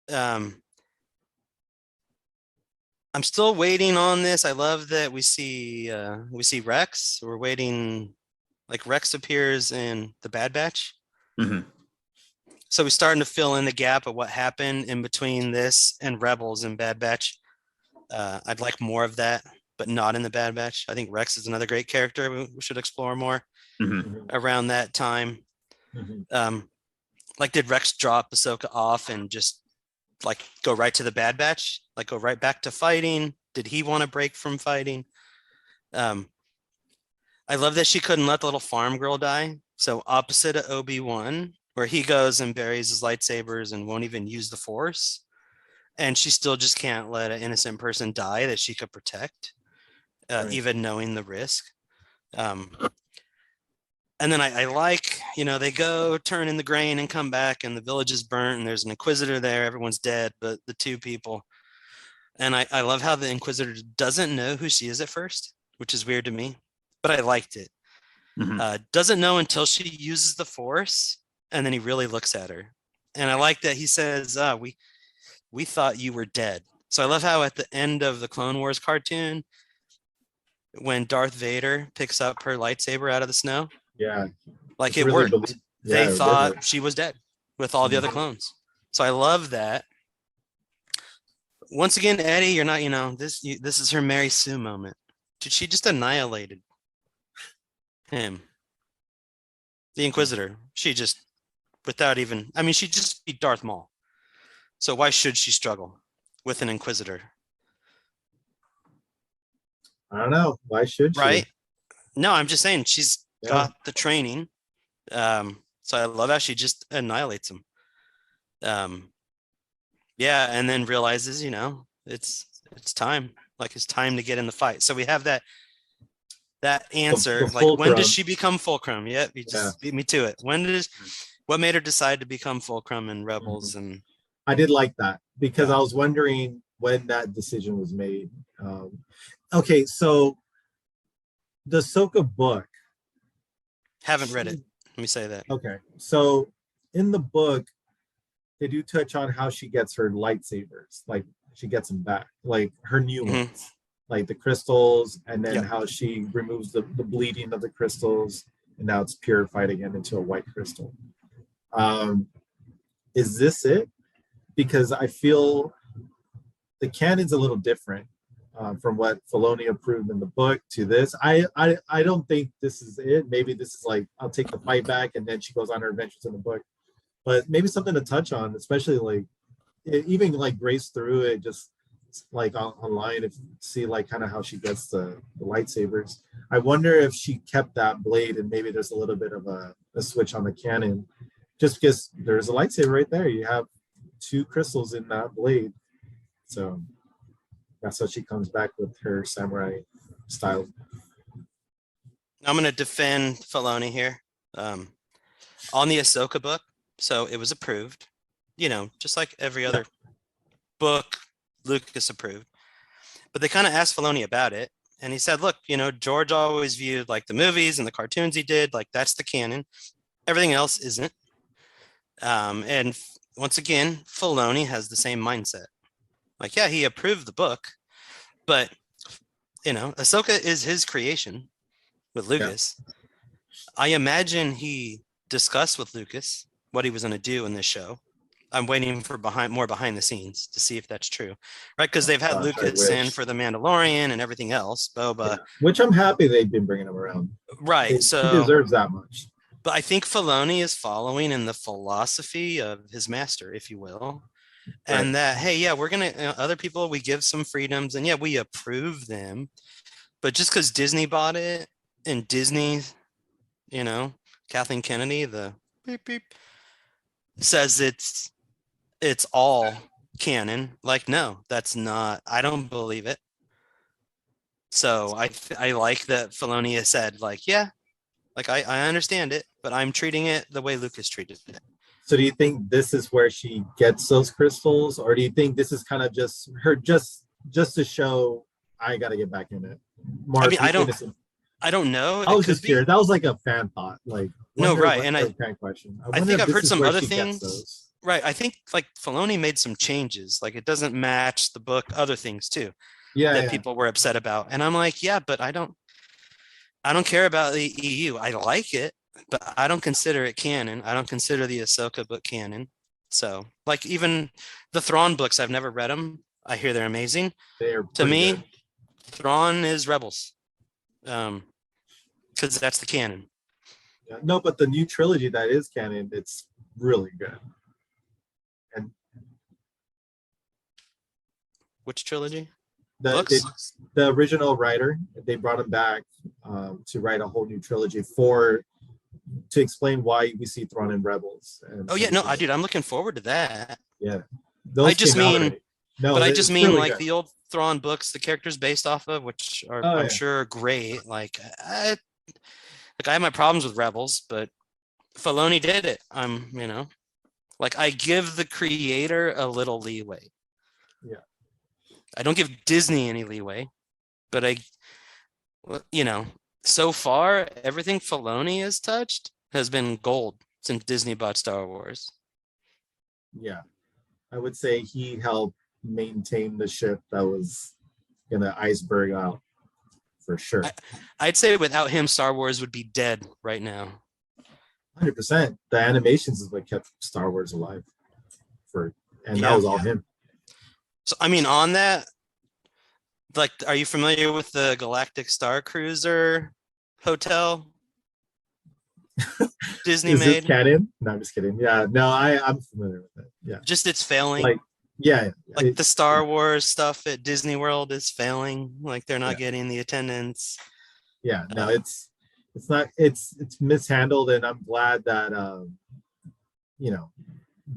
I'm still waiting on this. I love that we see Rex. We're waiting. Like Rex appears in the Bad Batch. Mm-hmm. So we're starting to fill in the gap of what happened in between this and Rebels and Bad Batch. I'd like more of that, but not in the Bad Batch. I think Rex is another great character we should explore more around that time. Like, did Rex drop Ahsoka off and just like go right to the Bad Batch? Like go right back to fighting? Did he want to break from fighting? I love that she couldn't let the little farm girl die. So opposite of Obi-Wan, where he goes and buries his lightsabers and won't even use the Force. And she still just can't let an innocent person die that she could protect, even knowing the risk. And then I like, they go turn in the grain and come back and the village is burnt and there's an Inquisitor there. Everyone's dead, but the two people. And I love how the Inquisitor doesn't know who she is at first, which is weird to me, but I liked it. Doesn't know until she uses the Force, and then he really looks at her. And I like that he says, we thought you were dead. So I love how at the end of the Clone Wars cartoon, when Darth Vader picks up her lightsaber out of the snow, like it really worked. They thought she was dead with all the other clones. So I love that. Once again, Eddie, you're not, this is her Mary Sue moment. Dude, she just annihilated him. The Inquisitor. She just, she just beat Darth Maul. So why should she struggle with an Inquisitor? I don't know. Why should she? Right? No, I'm just saying she's got the training. So I love how she just annihilates him. And then realizes, it's time. Like it's time to get in the fight. So we have that answer. Like when does she become Fulcrum? Yeah, you just beat me to it. What made her decide to become Fulcrum in Rebels? And I did like that because I was wondering when that decision was made. Okay, so the Ahsoka book. Haven't read it. Let me say that. Okay, so in the book, they do touch on how she gets her lightsabers. Like she gets them back, like her new ones, like the crystals, and then how she removes the bleeding of the crystals, and now it's purified again into a white crystal. Is this it? Because I feel the canon's a little different from what Filoni approved in the book to this. I don't think this is it. Maybe this is like, I'll take the fight back and then she goes on her adventures in the book. But maybe something to touch on, especially like even like grace through it, just like online, if see like kind of how she gets the lightsabers. I wonder if she kept that blade and maybe there's a little bit of a switch on the canon, just because there's a lightsaber right there. You have 2 crystals in that blade. So that's how she comes back with her samurai style. I'm going to defend Filoni here. On the Ahsoka book, so it was approved, just like every other book Lucas approved. But they kind of asked Filoni about it. And he said, look, George always viewed like the movies and the cartoons he did, like that's the canon. Everything else isn't. And once again, Filoni has the same mindset. Like, yeah, he approved the book, but, Ahsoka is his creation with Lucas. Yeah. I imagine he discussed with Lucas what he was going to do in this show. I'm waiting for more behind the scenes to see if that's true, right? Because they've had Gosh, I Lucas in wish. for the Mandalorian and everything else, Boba. Yeah. Which I'm happy they've been bringing him around. Right. He So deserves that much. but I think Filoni is following in the philosophy of his master, if you will. And Right. that, hey, yeah, we're going to, other people, we give some freedoms and yeah, we approve them. But just because Disney bought it and Disney, Kathleen Kennedy, the beep, beep, says it's all canon. Like, no, that's not, I don't believe it. So I like that Filoni has said, like, yeah, like I understand it, but I'm treating it the way Lucas treated it. So do you think this is where she gets those crystals, or do you think this is kind of just her just to show I got to get back in it? I mean, I don't know. I was just curious. That was like a fan thought, like no, right? And fan question. I think I've heard some other things. Right. I think like Filoni made some changes. Like it doesn't match the book. Other things too. That people were upset about, and I'm like, yeah, but I don't care about the EU. I like it, but I don't consider it canon. I don't consider the Ahsoka book canon. So, like, even the Thrawn books, I've never read them. I hear they're amazing. To me, good. Thrawn is Rebels, because that's the canon. Yeah, no, but the new trilogy that is canon, it's really good. And which trilogy? The original writer, they brought him back to write a whole new trilogy to explain why we see Thrawn in Rebels. I'm looking forward to that. Yeah, I just mean like the old Thrawn books, the characters based off of, which are I'm sure are great. Like I have my problems with Rebels, but Filoni did it. Like I give the creator a little leeway. Yeah. I don't give Disney any leeway, but so far everything Filoni has touched has been gold since Disney bought Star Wars. Yeah, I would say he helped maintain the ship that was gonna iceberg out for sure. I'd say without him, Star Wars would be dead right now. 100%. The animations is what kept Star Wars alive, that was all him. So, I mean, on that, like, are you familiar with the Galactic Star Cruiser hotel Disney made? This canon? No, I'm just kidding. Yeah, no, I'm familiar with it. Yeah. Just it's failing. Like, the Star Wars stuff at Disney World is failing. Like, they're not getting the attendance. Yeah, no, it's mishandled, and I'm glad that,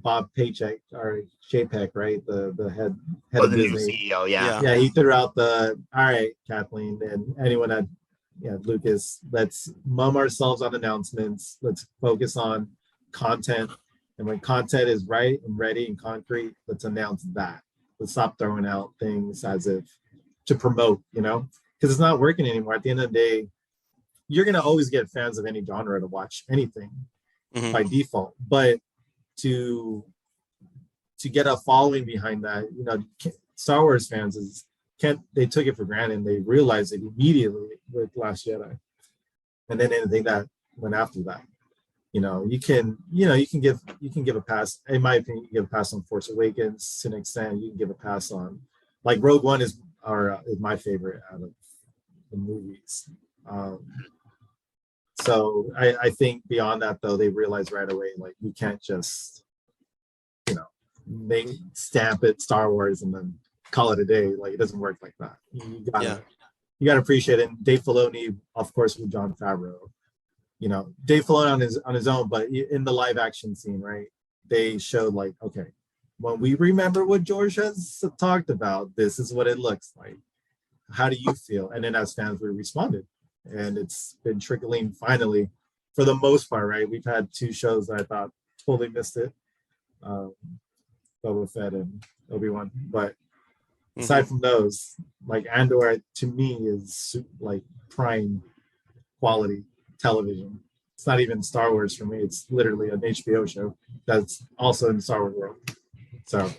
Bob Paycheck or JPEG, right? The head of the Disney. new CEO, yeah. Yeah, he threw out all right, Kathleen, and anyone at Lucas, let's mum ourselves on announcements. Let's focus on content. And when content is right and ready and concrete, let's announce that. Let's stop throwing out things as if to promote, because it's not working anymore. At the end of the day, you're going to always get fans of any genre to watch anything by default. But to get a following behind that, Star Wars fans they took it for granted, and they realized it immediately with Last Jedi, and then anything that went after that. You can give a pass. In my opinion, you can give a pass on Force Awakens to an extent. You can give a pass on, like, Rogue One is my favorite out of the movies. So I think beyond that, though, they realized right away, like, you can't just, stamp it Star Wars and then call it a day. Like, it doesn't work like that. You gotta appreciate it. And Dave Filoni, of course, with Jon Favreau. Dave Filoni on his own, but in the live action scene, right? They showed, like, okay, when we remember what George has talked about, this is what it looks like. How do you feel? And then as fans, we responded. And it's been trickling finally, for the most part, right? We've had 2 shows that I thought totally missed it, Boba Fett and Obi-Wan. But aside from those, like, Andor to me is like prime quality television. It's not even Star Wars for me. It's literally an HBO show that's also in the Star Wars world. So,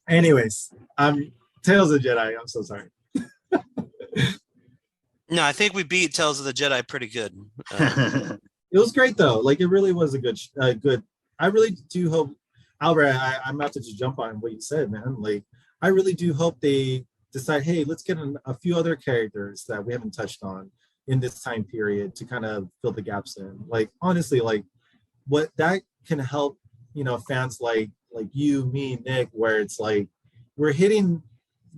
anyways, Tales of the Jedi. I'm so sorry. No, I think we beat Tales of the Jedi pretty good. It was great, though. Like, it really was a good. I really do hope. Albert, I'm about to just jump on what you said, man. Like, I really do hope they decide, hey, let's get a few other characters that we haven't touched on in this time period to kind of fill the gaps in. Like, honestly, like what that can help, fans like you, me, Nick, where it's like we're hitting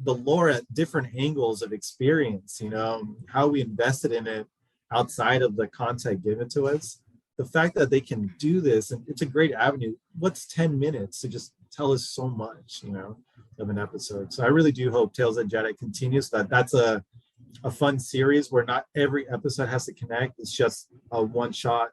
the lore at different angles of experience, how we invested in it outside of the content given to us. The fact that they can do this, and it's a great avenue. What's 10 minutes to just tell us so much, of an episode. So I really do hope Tales of Jedi continues. That's a fun series where not every episode has to connect. It's just a one shot,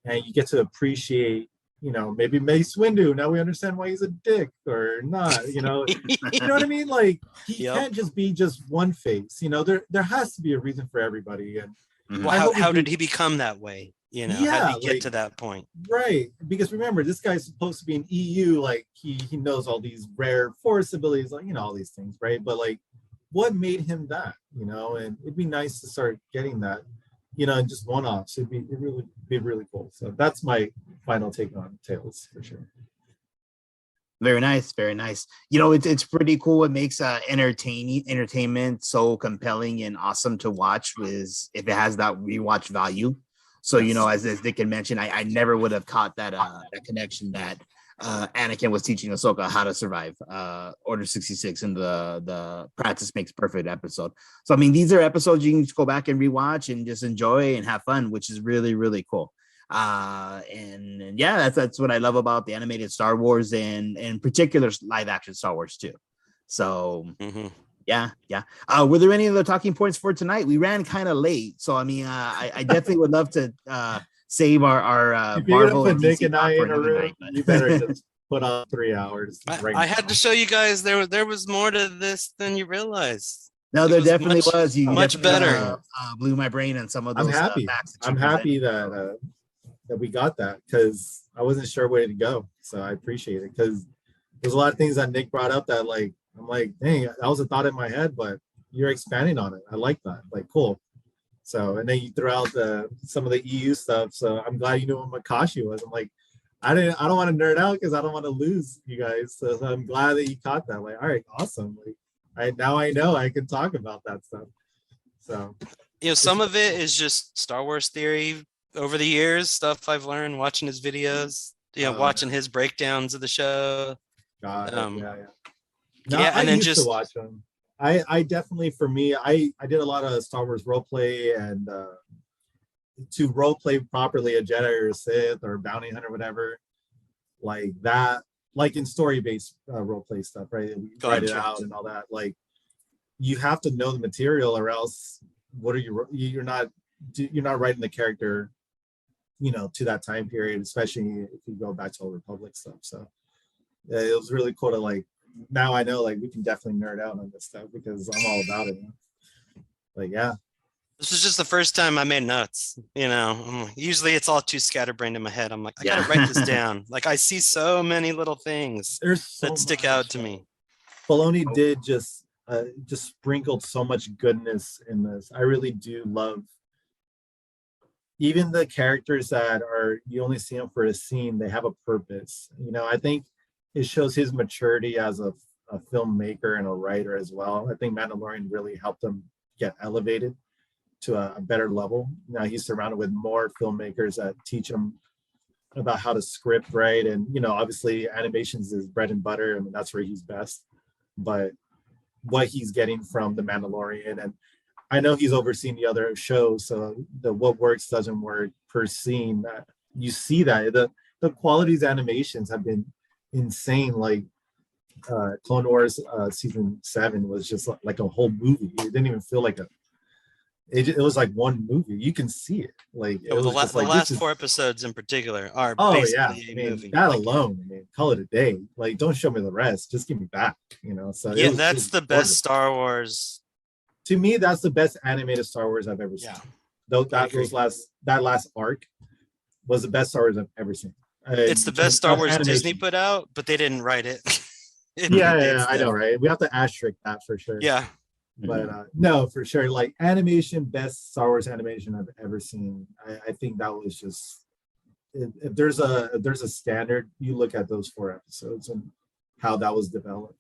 and you get to appreciate, maybe Mace Windu. Now we understand why he's a dick or not. You know what I mean? Like he can't just be just one face. There has to be a reason for everybody. And well, how did he become that way? How did he get to that point? Right, because remember, this guy's supposed to be an EU, like he knows all these rare force abilities, like all these things, right? But like, what made him that? And it'd be nice to start getting that, and just one-offs. It'd really be really cool. So that's my final take on Tales for sure. Very nice, very nice. It's pretty cool. What makes entertainment so compelling and awesome to watch is if it has that rewatch value. So, as Dick had mentioned, I never would have caught that connection that Anakin was teaching Ahsoka how to survive Order 66 in the Practice Makes Perfect episode. So, I mean, these are episodes you can just go back and rewatch and just enjoy and have fun, which is really, really cool. And yeah, that's what I love about the animated Star Wars and in particular live action Star Wars too. So yeah. Were there any other talking points for tonight? We ran kind of late, so I mean, I definitely would love to save our Marvel and Nick DC and I for in a another room. night. You better just put on 3 hours. I had to show you guys there was more to this than you realized. No, there definitely was. You much better. Blew my brain on some of those. I'm happy. I'm happy that we got that because I wasn't sure where to go. So I appreciate it because there's a lot of things that Nick brought up that like I'm like, dang, that was a thought in my head, but you're expanding on it. I like that. Like, cool. So, and then you threw out some of the EU stuff. So I'm glad you knew what Makashi was. I'm like, I don't want to nerd out because I don't want to lose you guys. So I'm glad that you caught that. Like, all right, awesome. Like, now I know I can talk about that stuff. So, some of it is just Star Wars theory over the years, stuff I've learned watching his videos, watching his breakdowns of the show. God, yeah. No, and then just to watch them. I definitely, for me, I did a lot of Star Wars role play, and to role play properly a Jedi or a Sith or a bounty hunter, whatever, like that, like in story-based role play stuff, right? We write it out and all that. Like, you have to know the material, or else you're not writing the character, to that time period, especially if you go back to Old Republic stuff. So it was really cool to like. Now I know, like, we can definitely nerd out on this stuff because I'm all about it. Like, yeah. This was just the first time I made notes. Usually it's all too scatterbrained in my head. I'm like, I gotta write this down. Like, I see so many little things that stick out to me. Filoni did just sprinkled so much goodness in this. I really do love even the characters that you only see them for a scene. They have a purpose. I think it shows his maturity as a filmmaker and a writer as well. I think Mandalorian really helped him get elevated to a better level. Now he's surrounded with more filmmakers that teach him about how to script, right? And, obviously animations is bread and butter. I mean, that's where he's best. But what he's getting from the Mandalorian, and I know he's overseen the other shows, so the what works doesn't work per scene. You see that the quality's animations have been insane. Like Clone Wars season 7 was just like a whole movie. It didn't even feel like it was like one movie. You can see it. Like it was the last 4 episodes in particular are basically a movie. That alone, call it a day. Like, don't show me the rest. Just give me back. So yeah, that's the best Star Wars. To me, that's the best animated Star Wars I've ever seen. That last arc was the best Star Wars I've ever seen. It's the best Star Wars Disney put out, but they didn't write it. Yeah, I know, right? We have to asterisk that for sure. Yeah. But no, for sure. Like, animation, best Star Wars animation I've ever seen. I think that was just if there's a standard, you look at those 4 episodes and how that was developed.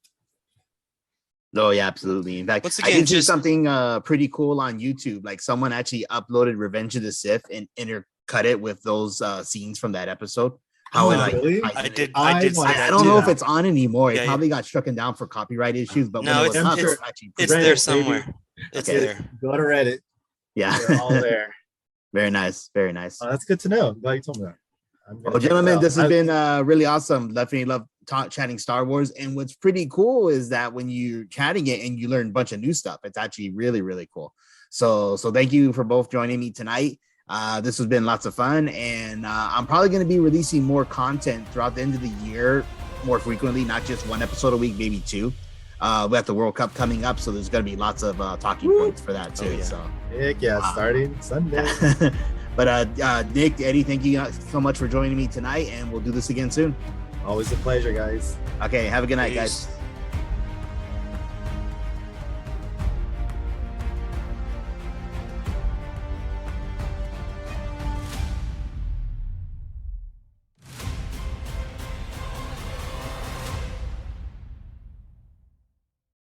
Oh yeah, absolutely. In fact, Once I again, did see just something pretty cool on YouTube. Like someone actually uploaded Revenge of the Sith and intercut it with those scenes from that episode. How it like really? ties I in. did I see wanna that I don't too. know if it's on anymore. Yeah, It yeah. probably got struck down for copyright issues, but No, when it was it's- up, it's- it was actually It's Reddit, there baby. somewhere. It's Okay. there. Go to Reddit. yeah. They're all there. Very nice. Very nice. Oh, that's good to know. I'm glad you told me that. I'm gonna Well, check it gentlemen, out. this has been really awesome. Definitely love chatting Star Wars. And what's pretty cool is that when you're chatting it and you learn a bunch of new stuff, it's actually really, really cool. So thank you for both joining me tonight. This has been lots of fun. And I'm probably going to be releasing more content throughout the end of the year more frequently, not just 1 episode a week, maybe 2. We have the World Cup coming up, so there's going to be lots of talking points for that too. Oh, yeah. So Heck yeah, starting Sunday. but Nick, Eddie, thank you so much for joining me tonight, and we'll do this again soon. Always a pleasure, guys. Okay, have a good night, Peace. guys.